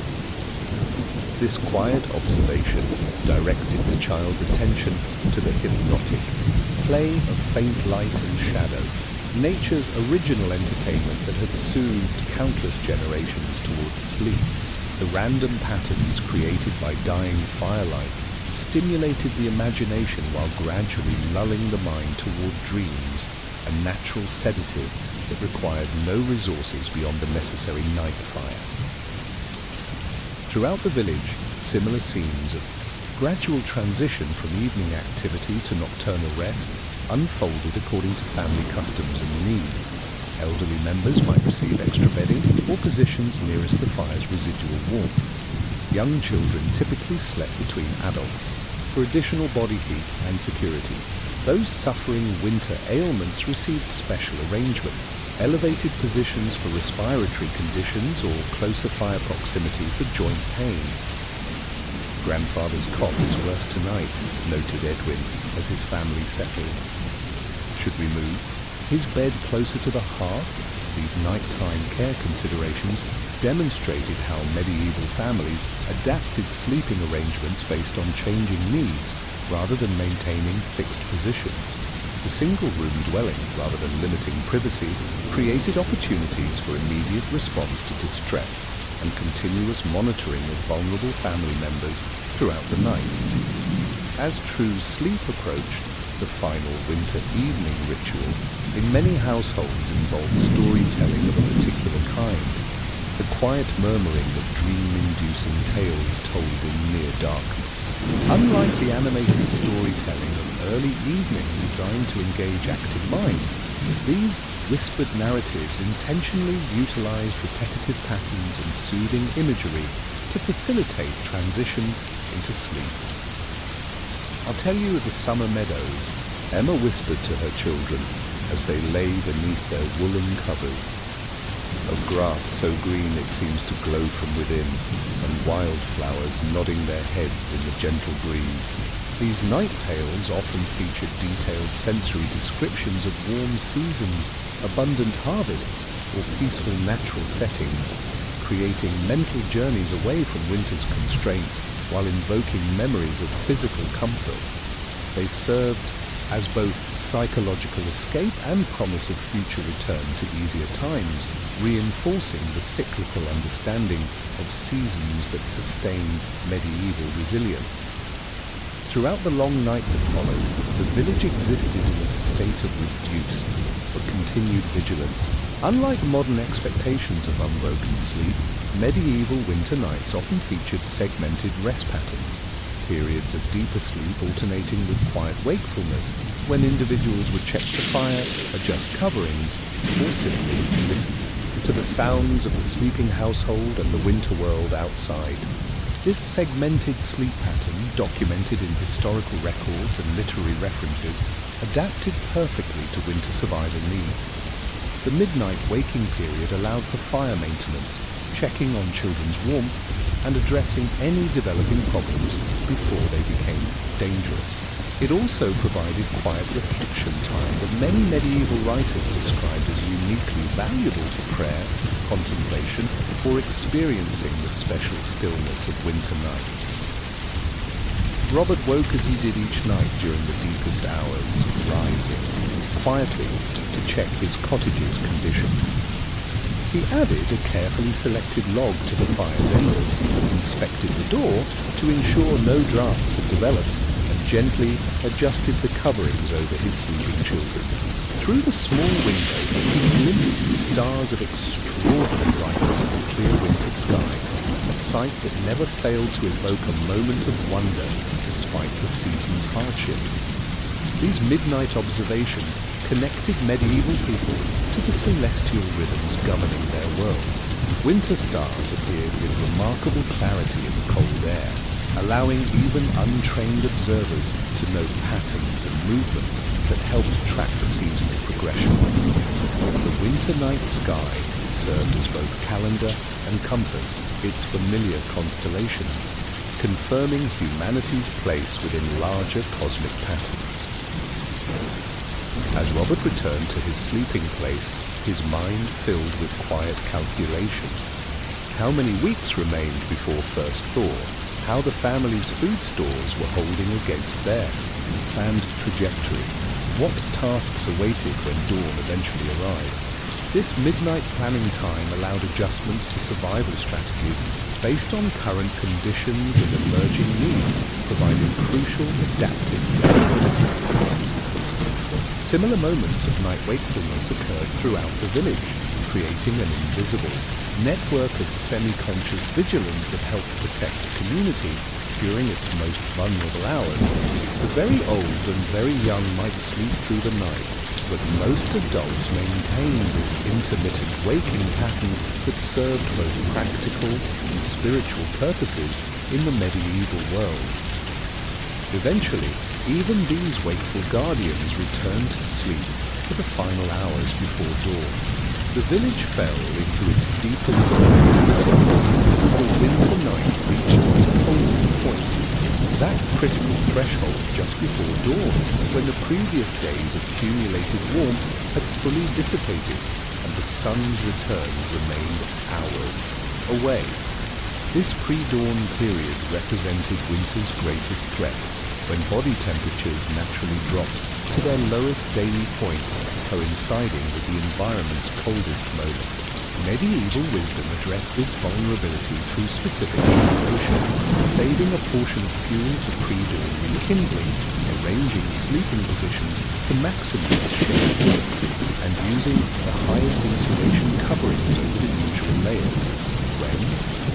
This quiet observation directed the child's attention to the hypnotic play of faint light and shadow, nature's original entertainment that had soothed countless generations towards sleep. The random patterns created by dying firelight stimulated the imagination while gradually lulling the mind toward dreams, a natural sedative that required no resources beyond the necessary night fire. Throughout the village, similar scenes of gradual transition from evening activity to nocturnal rest unfolded according to family customs and needs. Elderly members might receive extra bedding or positions nearest the fire's residual warmth. Young children typically slept between adults for additional body heat and security. Those suffering winter ailments received special arrangements, elevated positions for respiratory conditions or closer fire proximity for joint pain. "Grandfather's cot is worse tonight," noted Edwin as his family settled. "Should we move his bed closer to the hearth?" These nighttime care considerations demonstrated how medieval families adapted sleeping arrangements based on changing needs rather than maintaining fixed positions. The single-room dwelling, rather than limiting privacy, created opportunities for immediate response to distress and continuous monitoring of vulnerable family members throughout the night. As true sleep approached, the final winter evening ritual in many households involved storytelling of a particular kind, the quiet murmuring of dream-inducing tales told in near darkness. Unlike the animated storytelling of early evening designed to engage active minds, these whispered narratives intentionally utilized repetitive patterns and soothing imagery to facilitate transition into sleep. I'll tell you of the summer meadows, Emma whispered to her children as they lay beneath their woolen covers. Of grass so green it seems to glow from within, and wildflowers nodding their heads in the gentle breeze. These night tales often featured detailed sensory descriptions of warm seasons, abundant harvests, or peaceful natural settings, creating mental journeys away from winter's constraints while invoking memories of physical comfort. They served as both psychological escape and promise of future return to easier times, reinforcing the cyclical understanding of seasons that sustained medieval resilience. Throughout the long night that followed, the village existed in a state of reduced but continued vigilance. Unlike modern expectations of unbroken sleep, medieval winter nights often featured segmented rest patterns, periods of deeper sleep alternating with quiet wakefulness when individuals would check the fire, adjust coverings, or simply listen to the sounds of the sleeping household and the winter world outside. This segmented sleep pattern, documented in historical records and literary references, adapted perfectly to winter survival needs. The midnight waking period allowed for fire maintenance, checking on children's warmth, and addressing any developing problems before they became dangerous. It also provided quiet reflection time that many medieval writers described as uniquely valuable to prayer, contemplation, or experiencing the special stillness of winter nights. Robert woke as he did each night during the deepest hours, rising quietly to check his cottage's condition. He added a carefully selected log to the fire's embers, inspected the door to ensure no drafts had developed, and gently adjusted the coverings over his sleeping children. Through the small window, he glimpsed stars of extraordinary brightness in the clear winter sky, a sight that never failed to evoke a moment of wonder despite the season's hardships. These midnight observations connected medieval people to the celestial rhythms governing their world. Winter stars appeared with remarkable clarity in the cold air, allowing even untrained observers to note patterns and movements that helped track the seasonal progression. The winter night sky served as both calendar and compass, its familiar constellations, confirming humanity's place within larger cosmic patterns. As Robert returned to his sleeping place, his mind filled with quiet calculation. How many weeks remained before first thaw? How the family's food stores were holding against their planned trajectory? What tasks awaited when dawn eventually arrived? This midnight planning time allowed adjustments to survival strategies based on current conditions and emerging needs, providing crucial adaptive flexibility. Similar moments of night wakefulness occurred throughout the village, creating an invisible network of semi-conscious vigilance that helped protect the community during its most vulnerable hours. The very old and very young might sleep through the night, but most adults maintained this intermittent waking pattern that served both practical and spiritual purposes in the medieval world. Eventually, even these wakeful guardians returned to sleep for the final hours before dawn. The village fell into its deepest meditative slumber as the winter night reached its coldest point, that critical threshold just before dawn, when the previous day's accumulated warmth had fully dissipated and the sun's return remained hours away. This pre-dawn period represented winter's greatest threat, when body temperatures naturally dropped to their lowest daily point, coinciding with the environment's coldest moment. Medieval wisdom addressed this vulnerability through specific information, saving a portion of fuel for pre-dawn rekindling, arranging sleeping positions to maximize shared warmth, and using the highest insulation coverings over the usual layers. When,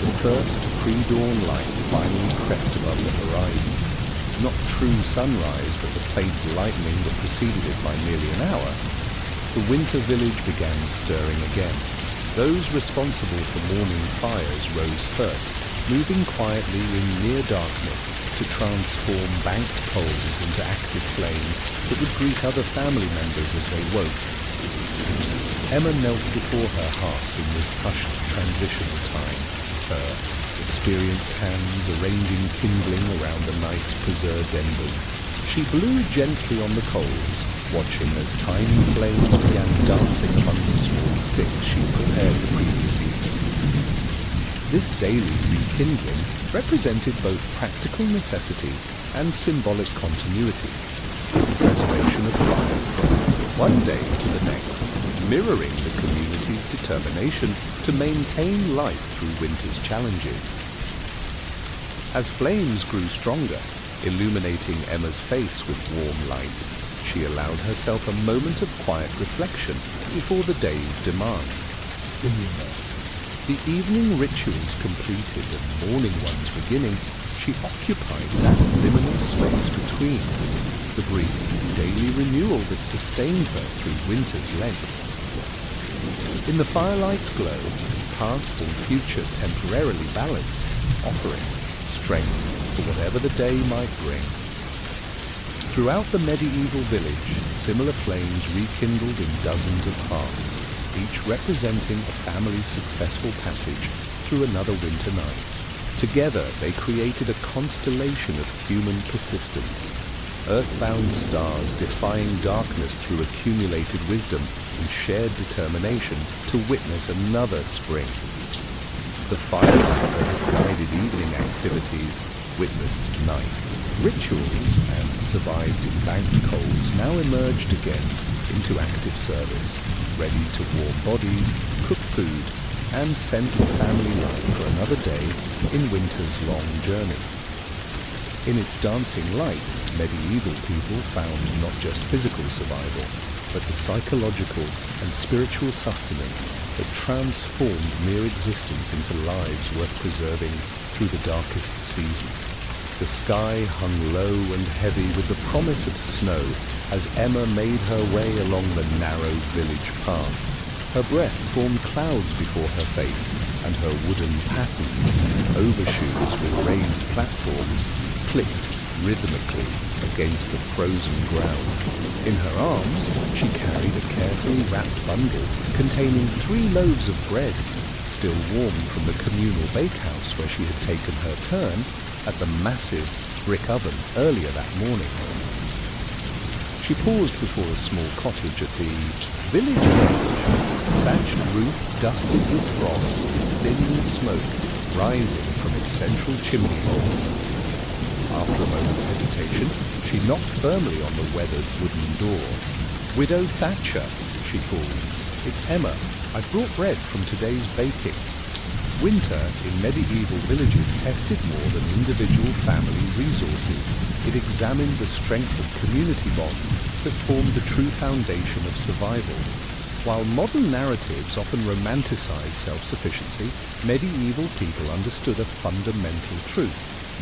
The first pre-dawn light finally crept above the horizon. Not true sunrise, but the faint lightning that preceded it by nearly an hour. The winter village began stirring again. Those responsible for morning fires rose first, moving quietly in near darkness to transform banked coals into active flames that would greet other family members as they woke. Emma knelt before her hearth in this hushed transitional time, her experienced hands arranging kindling around the night's preserved embers. She blew gently on the coals, watching as tiny flames began dancing among the small sticks she'd prepared the previous evening. This daily rekindling represented both practical necessity and symbolic continuity, the preservation of fire from one day to the next, mirroring the community's determination to maintain life through winter's challenges. As flames grew stronger, illuminating Emma's face with warm light, she allowed herself a moment of quiet reflection before the day's demands. The evening rituals completed and morning ones beginning, she occupied that liminal space between, the brief daily renewal that sustained her through winter's length. In the firelight's glow, past and future temporarily balanced, offering strength for whatever the day might bring. Throughout the medieval village, similar flames rekindled in dozens of hearths, each representing a family's successful passage through another winter night. Together, they created a constellation of human persistence, earthbound stars defying darkness through accumulated wisdom and shared determination to witness another spring. The firelight that had guided evening activities witnessed night. Rituals and survived in banked coals now emerged again into active service, ready to warm bodies, cook food, and center family life for another day in winter's long journey. In its dancing light, medieval people found not just physical survival, but the psychological and spiritual sustenance that transformed mere existence into lives worth preserving through the darkest season. The sky hung low and heavy with the promise of snow as Emma made her way along the narrow village path. Her breath formed clouds before her face, and her wooden pattens, overshoes with raised platforms, clicked rhythmically against the frozen ground. In her arms, she carried a carefully wrapped bundle containing 3 loaves of bread, still warm from the communal bakehouse where she had taken her turn at the massive brick oven earlier that morning. She paused before a small cottage at the village edge, its thatched roof dusted with frost, thin smoke rising from its central chimney hole. After a moment's hesitation, she knocked firmly on the weathered wooden door. "Widow Thatcher," she called. "It's Emma. I've brought bread from today's baking." Winter in medieval villages tested more than individual family resources. It examined the strength of community bonds that formed the true foundation of survival. While modern narratives often romanticize self-sufficiency, medieval people understood a fundamental truth.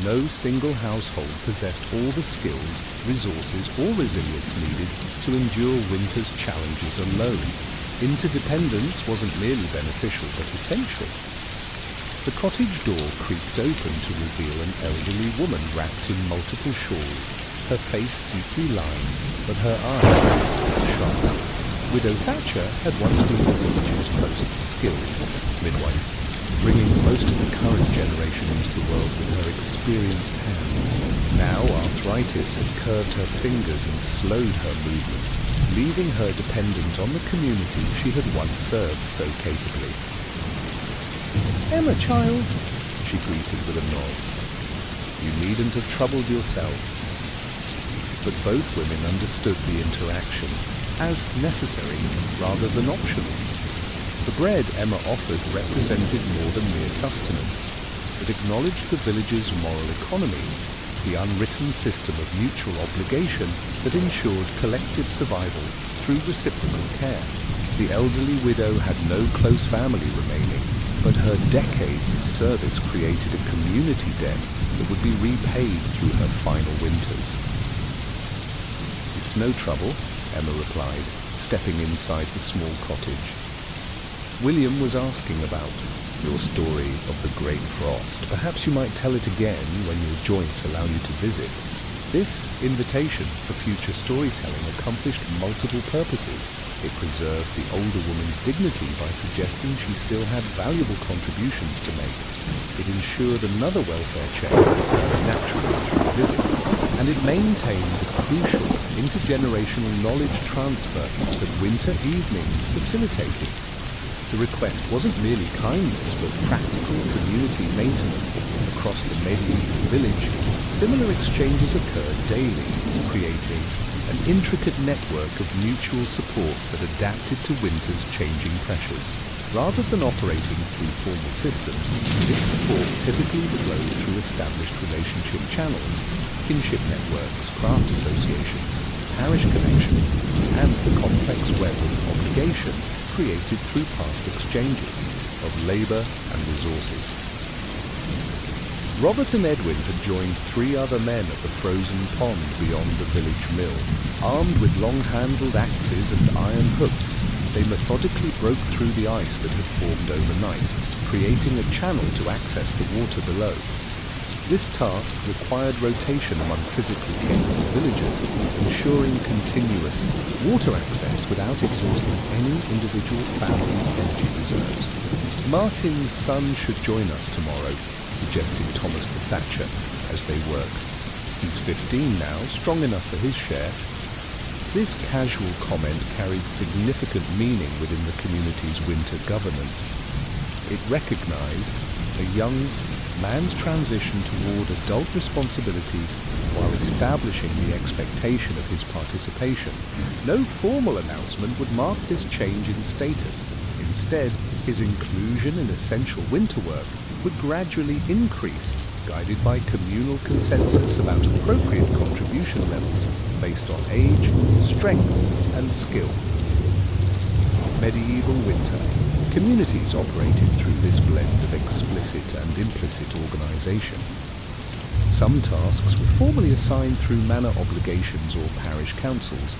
No single household possessed all the skills, resources, or resilience needed to endure winter's challenges alone. Interdependence wasn't merely beneficial but essential. The cottage door creaked open to reveal an elderly woman wrapped in multiple shawls, her face deeply lined, but her eyes still sharp. Widow Thatcher had once been the village's most skilled midwife, bringing most of the current generation into the world with her experienced hands. Now arthritis had curved her fingers and slowed her movement, leaving her dependent on the community she had once served so capably. "Emma, child," she greeted with a nod. "You needn't have troubled yourself." But both women understood the interaction as necessary rather than optional. The bread Emma offered represented more than mere sustenance. It acknowledged the village's moral economy, the unwritten system of mutual obligation that ensured collective survival through reciprocal care. The elderly widow had no close family remaining, but her decades of service created a community debt that would be repaid through her final winters. "It's no trouble," Emma replied, stepping inside the small cottage. William was asking about your story of the Great Frost. Perhaps you might tell it again when your joints allow you to visit. This invitation for future storytelling accomplished multiple purposes. It preserved the older woman's dignity by suggesting she still had valuable contributions to make. It ensured another welfare check naturally through visit, and it maintained the crucial intergenerational knowledge transfer that winter evenings facilitated. The request wasn't merely kindness, but practical community maintenance. Across the medieval village, similar exchanges occurred daily, creating an intricate network of mutual support that adapted to winter's changing pressures. Rather than operating through formal systems, this support typically flowed through established relationship channels, kinship networks, craft associations, parish connections, and the complex web of obligation created through past exchanges of labor and resources. Robert and Edwin had joined 3 other men at the frozen pond beyond the village mill. Armed with long-handled axes and iron hooks, they methodically broke through the ice that had formed overnight, creating a channel to access the water below. This task required rotation among physically capable villagers, ensuring continuous water access without exhausting any individual family's energy reserves. "Martin's son should join us tomorrow," suggested Thomas the Thatcher as they worked. "He's 15 now, strong enough for his share." This casual comment carried significant meaning within the community's winter governance. It recognized a young man's transition toward adult responsibilities while establishing the expectation of his participation. No formal announcement would mark this change in status. Instead, his inclusion in essential winter work would gradually increase, guided by communal consensus about appropriate contribution levels based on age, strength, and skill. Medieval winter. Communities operated through this blend of explicit and implicit organization. Some tasks were formally assigned through manor obligations or parish councils: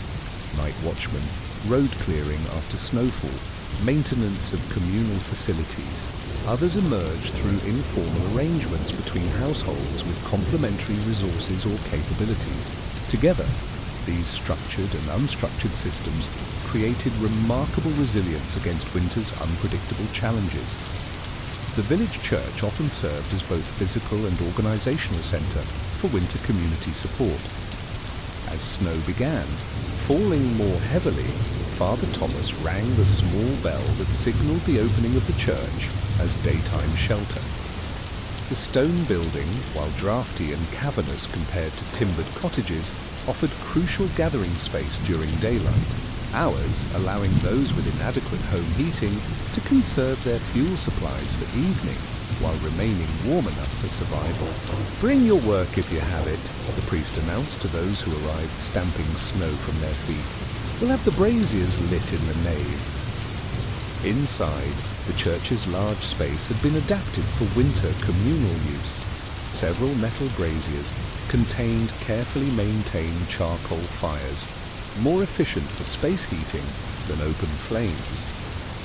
night watchman, road clearing after snowfall, maintenance of communal facilities. Others emerged through informal arrangements between households with complementary resources or capabilities. Together, these structured and unstructured systems created remarkable resilience against winter's unpredictable challenges. The village church often served as both physical and organizational center for winter community support. As snow began falling more heavily, Father Thomas rang the small bell that signaled the opening of the church as daytime shelter. The stone building, while drafty and cavernous compared to timbered cottages, offered crucial gathering space during daylight, hours allowing those with inadequate home heating to conserve their fuel supplies for evening while remaining warm enough for survival. "Bring your work if you have it," the priest announced to those who arrived stamping snow from their feet. "We'll have the braziers lit in the nave." Inside, the church's large space had been adapted for winter communal use. Several metal braziers contained carefully maintained charcoal fires, more efficient for space heating than open flames.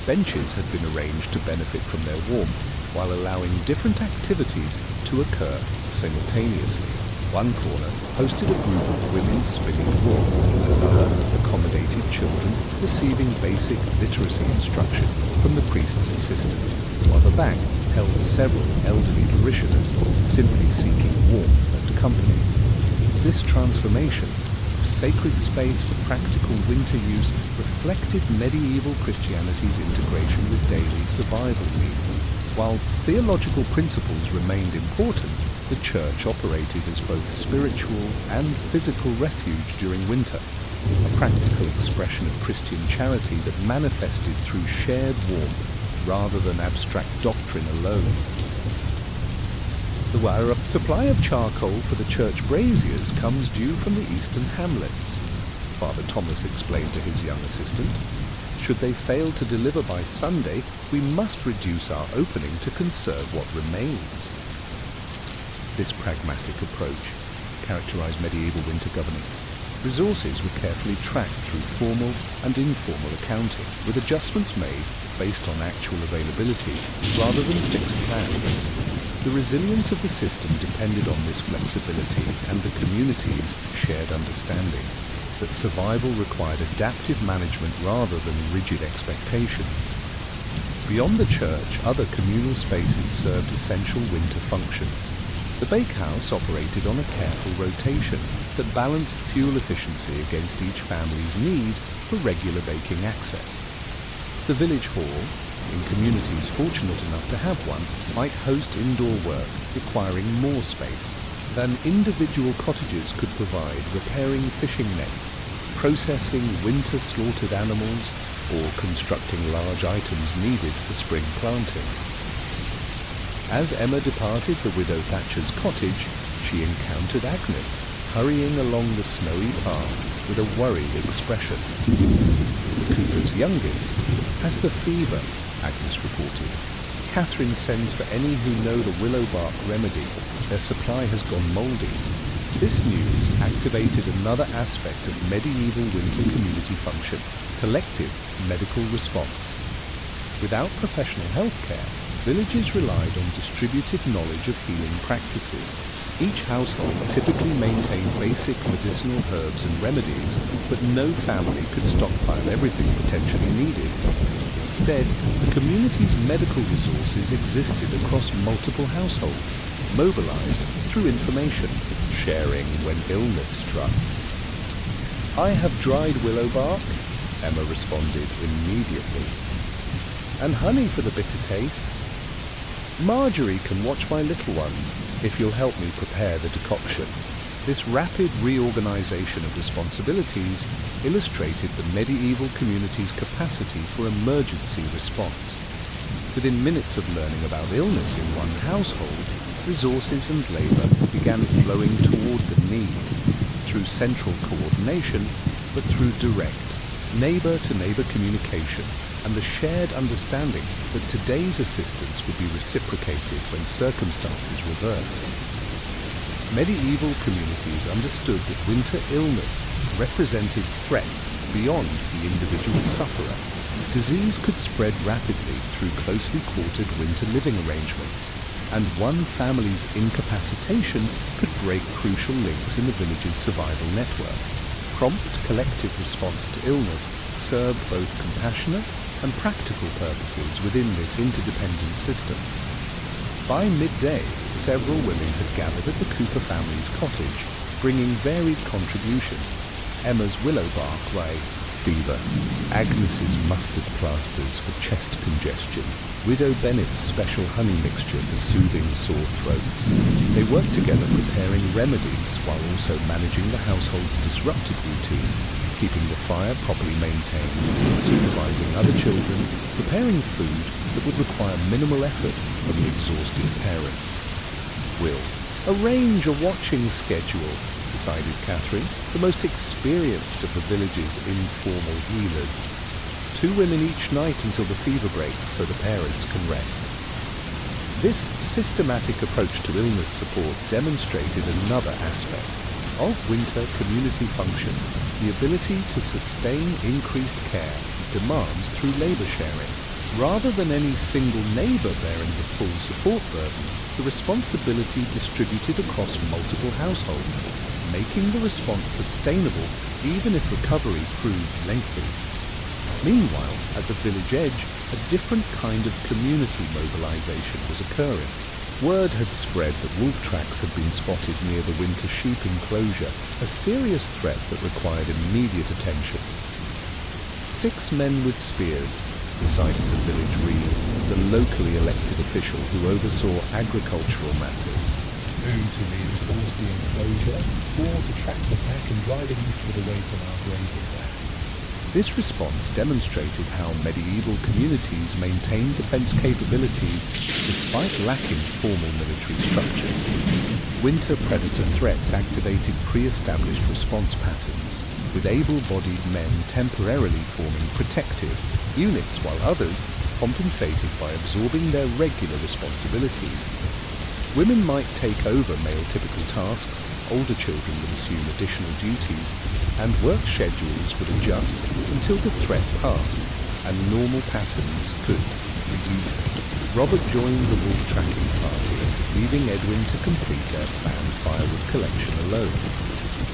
Benches had been arranged to benefit from their warmth, while allowing different activities to occur simultaneously. One corner hosted a group of women spinning wool, another accommodated children receiving basic literacy instruction from the priest's assistant, while the back held several elderly parishioners simply seeking warmth and company. This transformation of sacred space for practical winter use reflected medieval Christianity's integration with daily survival needs. While theological principles remained important, the church operated as both spiritual and physical refuge during winter, a practical expression of Christian charity that manifested through shared warmth rather than abstract doctrine alone. The supply of charcoal for the church braziers comes due from the eastern hamlets, Father Thomas explained to his young assistant. Should they fail to deliver by Sunday, we must reduce our opening to conserve what remains. This pragmatic approach characterized medieval winter governing. Resources were carefully tracked through formal and informal accounting, with adjustments made based on actual availability rather than fixed plans. The resilience of the system depended on this flexibility and the community's shared understanding that survival required adaptive management rather than rigid expectations. Beyond the church, other communal spaces served essential winter functions. The bakehouse operated on a careful rotation that balanced fuel efficiency against each family's need for regular baking access. The village hall, in communities fortunate enough to have one, might host indoor work requiring more space than individual cottages could provide, repairing fishing nets, processing winter slaughtered animals, or constructing large items needed for spring planting. As Emma departed the widow Thatcher's cottage, she encountered Agnes, hurrying along the snowy path with a worried expression. The Cooper's youngest has the fever, Agnes reported. Catherine sends for any who know the willow bark remedy. Their supply has gone mouldy. This news activated another aspect of medieval winter community function, collective medical response. Without professional healthcare, villages relied on distributed knowledge of healing practices. Each household typically maintained basic medicinal herbs and remedies, but no family could stockpile everything potentially needed. Instead, the community's medical resources existed across multiple households, mobilized through information sharing when illness struck. "I have dried willow bark," Emma responded immediately. "And honey for the bitter taste. Marjorie can watch my little ones if you'll help me prepare the decoction." This rapid reorganization of responsibilities illustrated the medieval community's capacity for emergency response. Within minutes of learning about illness in one household, resources and labor began flowing toward the need, through central coordination, but through direct, neighbor-to-neighbor communication and the shared understanding that today's assistance would be reciprocated when circumstances reversed. Medieval communities understood that winter illness represented threats beyond the individual sufferer. Disease could spread rapidly through closely quartered winter living arrangements, and one family's incapacitation could break crucial links in the village's survival network. Prompt collective response to illness served both compassionate and practical purposes within this interdependent system. By midday, several women had gathered at the Cooper family's cottage, bringing varied contributions. Emma's willow bark lay fever, Agnes's mustard plasters for chest congestion, Widow Bennet's special honey mixture for soothing sore throats. They worked together preparing remedies while also managing the household's disrupted routine, keeping the fire properly maintained, supervising other children, preparing food that would require minimal effort from the exhausted parents. "We'll arrange a watching schedule," decided Catherine, the most experienced of the village's informal healers. 2 women each night until the fever breaks so the parents can rest. This systematic approach to illness support demonstrated another aspect of winter community function, the ability to sustain increased care demands through labor sharing. Rather than any single neighbor bearing the full support burden, the responsibility distributed across multiple households, making the response sustainable even if recovery proved lengthy. Meanwhile, at the village edge, a different kind of community mobilization was occurring. Word had spread that wolf tracks had been spotted near the winter sheep enclosure, a serious threat that required immediate attention. 6 men with spears, decided the village reeve, the locally elected official who oversaw agricultural matters. Who to reinforce the enclosure or to track the pack and drive it eastward away from our grazing land. This response demonstrated how medieval communities maintained defense capabilities despite lacking formal military structures. Winter predator threats activated pre-established response patterns, with able-bodied men temporarily forming protective units, while others compensated by absorbing their regular responsibilities. Women might take over male typical tasks, older children would assume additional duties, and work schedules would adjust until the threat passed and normal patterns could resume. Robert joined the wool tracking party, leaving Edwin to complete their planned firewood collection alone.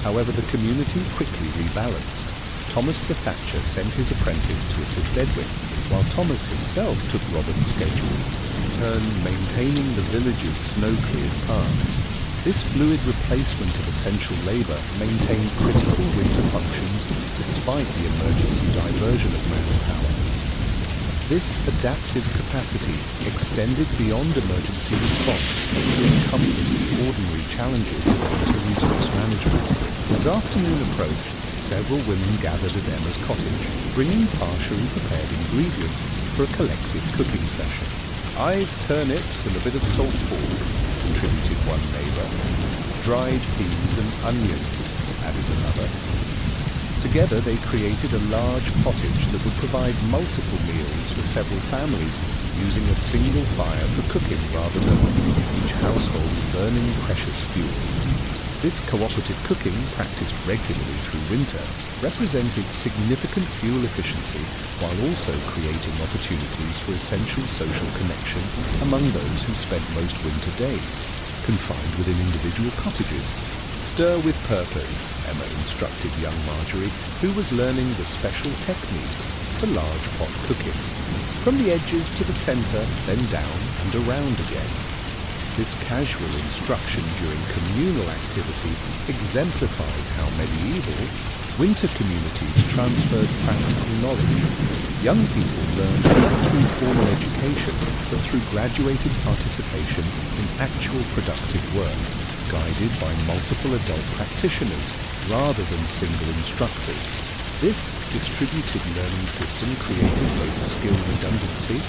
However, the community quickly rebalanced. Thomas the Thatcher sent his apprentice to assist Edwin, while Thomas himself took Robert's schedule, in turn maintaining the village's snow-cleared paths. This fluid replacement of essential labour maintained critical winter functions despite the emergency diversion of manpower. This adaptive capacity extended beyond emergency response to encompass the ordinary challenges of winter resource management. As afternoon approached, several women gathered at Emma's cottage, bringing partially prepared ingredients for a collective cooking session. "I've turnips and a bit of salt pork," contributed one neighbour. "Dried peas and onions," added another. Together they created a large pottage that would provide multiple meals for several families, using a single fire for cooking rather than each household burning precious fuel. This cooperative cooking, practiced regularly through winter, represented significant fuel efficiency while also creating opportunities for essential social connection among those who spent most winter days confined within individual cottages. "Stir with purpose," Emma instructed young Marjorie, who was learning the special techniques for large pot cooking. From the edges to the centre, then down and around again. This casual instruction during communal activity exemplified how medieval winter communities transferred practical knowledge. Young people learned not through formal education, but through graduated participation in actual productive work, guided by multiple adult practitioners rather than single instructors. This distributed learning system created both skill redundancy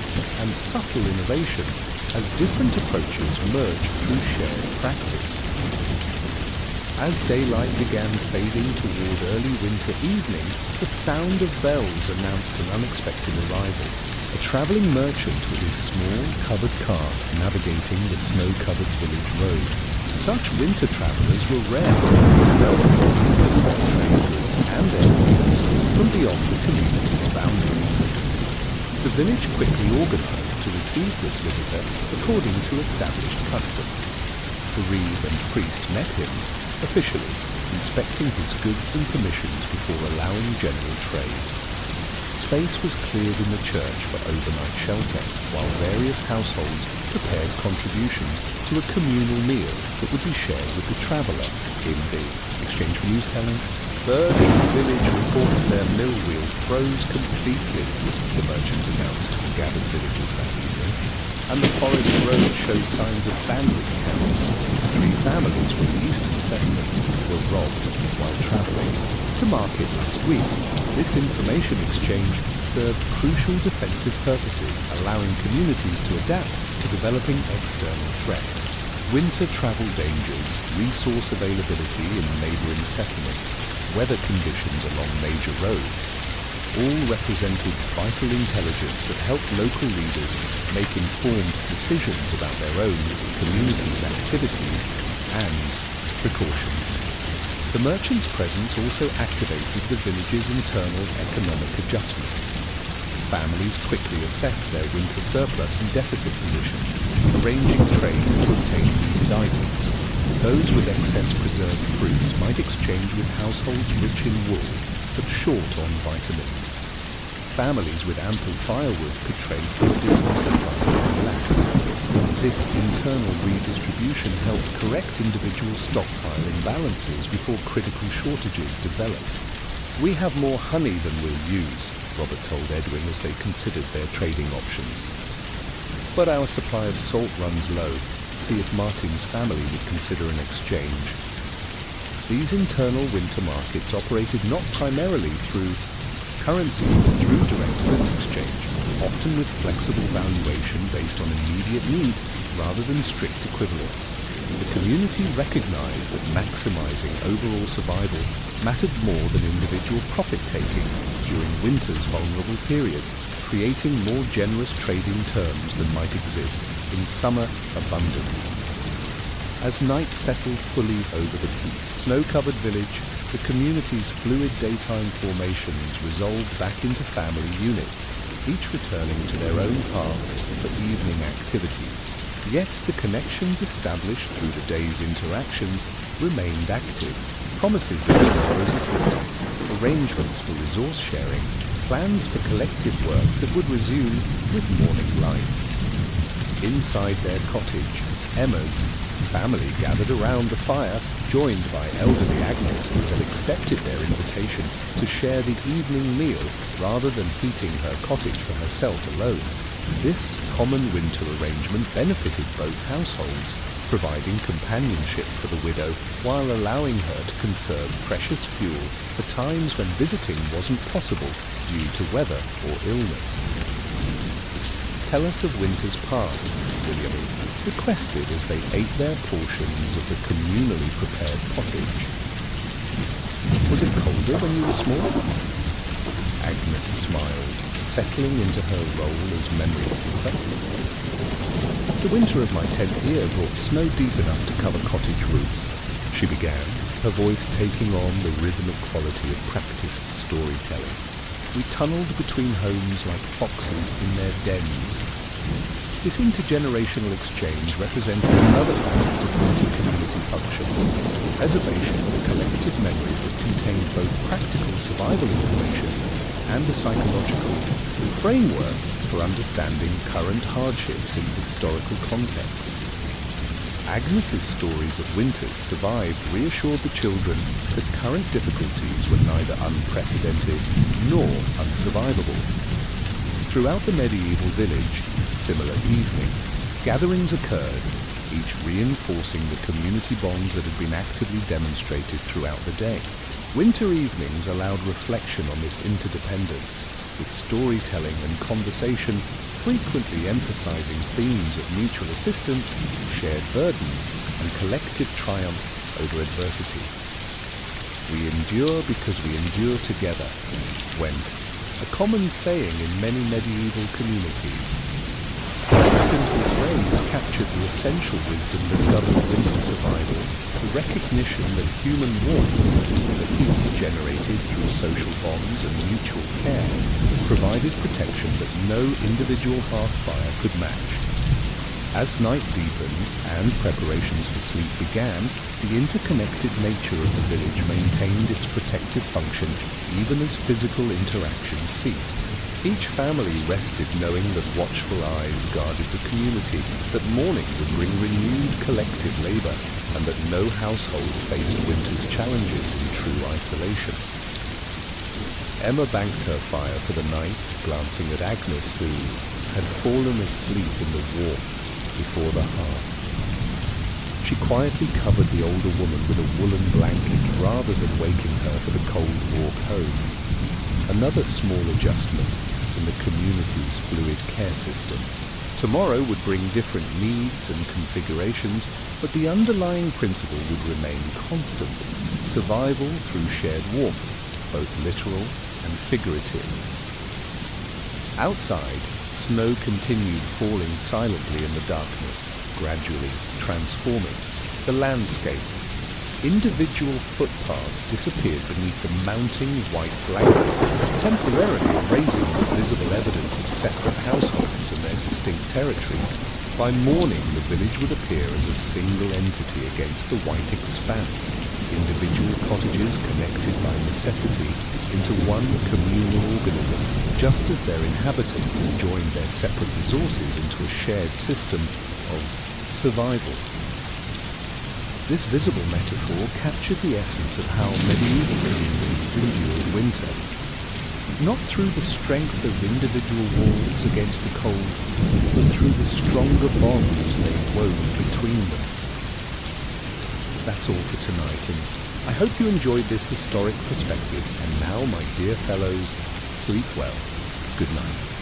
and subtle innovation as different approaches merged through shared practice. As daylight began fading toward early winter evening, the sound of bells announced an unexpected arrival. A travelling merchant with his small covered cart navigating the snow-covered village road. Such winter travellers were rare, welcomed by strangers and their neighbours from beyond the community's boundaries. The village quickly organised to receive this visitor according to established custom. The reeve and priest met him, officially, inspecting his goods and permissions before allowing general trade. Space was cleared in the church for overnight shelter, while various households prepared contributions to a communal meal that would be shared with the traveller. In the exchange for news telling, "Bird in the village reports their mill wheel froze completely," the merchant announced to the gathered villagers that evening, "and the forest road shows signs of bandit camps. 3 families from the eastern settlements were robbed while travelling to market last week." This information exchange served crucial defensive purposes, allowing communities to adapt to developing external threats. Winter travel dangers, resource availability in neighbouring settlements, weather conditions along major roads, all represented vital intelligence that helped local leaders make informed decisions about their own community's activities and precautions. The merchant's presence also activated the village's internal economic adjustments. Families quickly assessed their winter surplus and deficit positions, arranging trades to obtain needed items. Those with excess preserved fruits might exchange with households rich in wool, but short on vitamins. Families with ample firewood could trade for medicinal supplies they lacked. This internal redistribution helped correct individual stockpile imbalances before critical shortages developed. "We have more honey than we'll use," Robert told Edwin as they considered their trading options. "But our supply of salt runs low. See if Martin's family would consider an exchange." These internal winter markets operated not primarily through currency, but through direct goods exchange, often with flexible valuation based on immediate need rather than strict equivalence. the community recognized that maximizing overall survival mattered more than individual profit-taking during winter's vulnerable period, creating more generous trading terms than might exist in summer abundance. As night settled fully over the snow-covered village, the community's fluid daytime formations resolved back into family units, each returning to their own path for evening activities. Yet the connections established through the day's interactions remained active. Promises of tomorrow's assistance, arrangements for resource sharing, plans for collective work that would resume with morning light. Inside their cottage, Emma's family gathered around the fire, joined by elderly Agnes, who had accepted their invitation to share the evening meal rather than heating her cottage for herself alone. This common winter arrangement benefited both households, providing companionship for the widow while allowing her to conserve precious fuel for times when visiting wasn't possible due to weather or illness. Tell us of winters past, William requested as they ate their portions of the communally prepared pottage. Was it colder when you were small? Agnes smiled, settling into her role as memory keeper. The winter of my 10th year brought snow deep enough to cover cottage roofs, she began, her voice taking on the rhythmic quality of practiced storytelling. We tunneled between homes like foxes in their dens. This intergenerational exchange represented another facet of multi-community function, preservation of a collective memory that contained both practical survival information and a psychological framework for understanding current hardships in historical context. Agnes's stories of winters survived reassured the children that current difficulties were neither unprecedented nor unsurvivable. Throughout the medieval village, similar evening gatherings occurred, each reinforcing the community bonds that had been actively demonstrated throughout the day. Winter evenings allowed reflection on this interdependence, with storytelling and conversation frequently emphasizing themes of mutual assistance, shared burden, and collective triumph over adversity. We endure because we endure together, went a common saying in many medieval communities. This simple phrase captured the essential wisdom that governed winter survival, the recognition that human warmth, the heat generated through social bonds and mutual care, provided protection that no individual hearth-fire could match. As night deepened and preparations for sleep began, the interconnected nature of the village maintained its protective function even as physical interaction ceased. Each family rested knowing that watchful eyes guarded the community, that morning would bring renewed collective labor, and that no household faced winter's challenges in true isolation. Emma banked her fire for the night, glancing at Agnes, who had fallen asleep in the warmth before the hearth. She quietly covered the older woman with a woolen blanket rather than waking her for the cold walk home. Another small adjustment in the community's fluid care system. Tomorrow would bring different needs and configurations, but the underlying principle would remain constant: survival through shared warmth, both literal and figurative. Outside, snow continued falling silently in the darkness, gradually transforming the landscape. Individual footpaths disappeared beneath the mounting white blanket, temporarily erasing the visible evidence of separate households and their distinct territories. By morning, the village would appear as a single entity against the white expanse, individual cottages connected by necessity into one communal organism, just as their inhabitants had joined their separate resources into a shared system of survival. This visible metaphor captured the essence of how medieval communities endured winter. Not through the strength of individual walls against the cold, but through the stronger bonds they wove between them. That's all for tonight, and I hope you enjoyed this historic perspective. And now, my dear fellows, sleep well. Good night.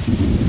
Thank you.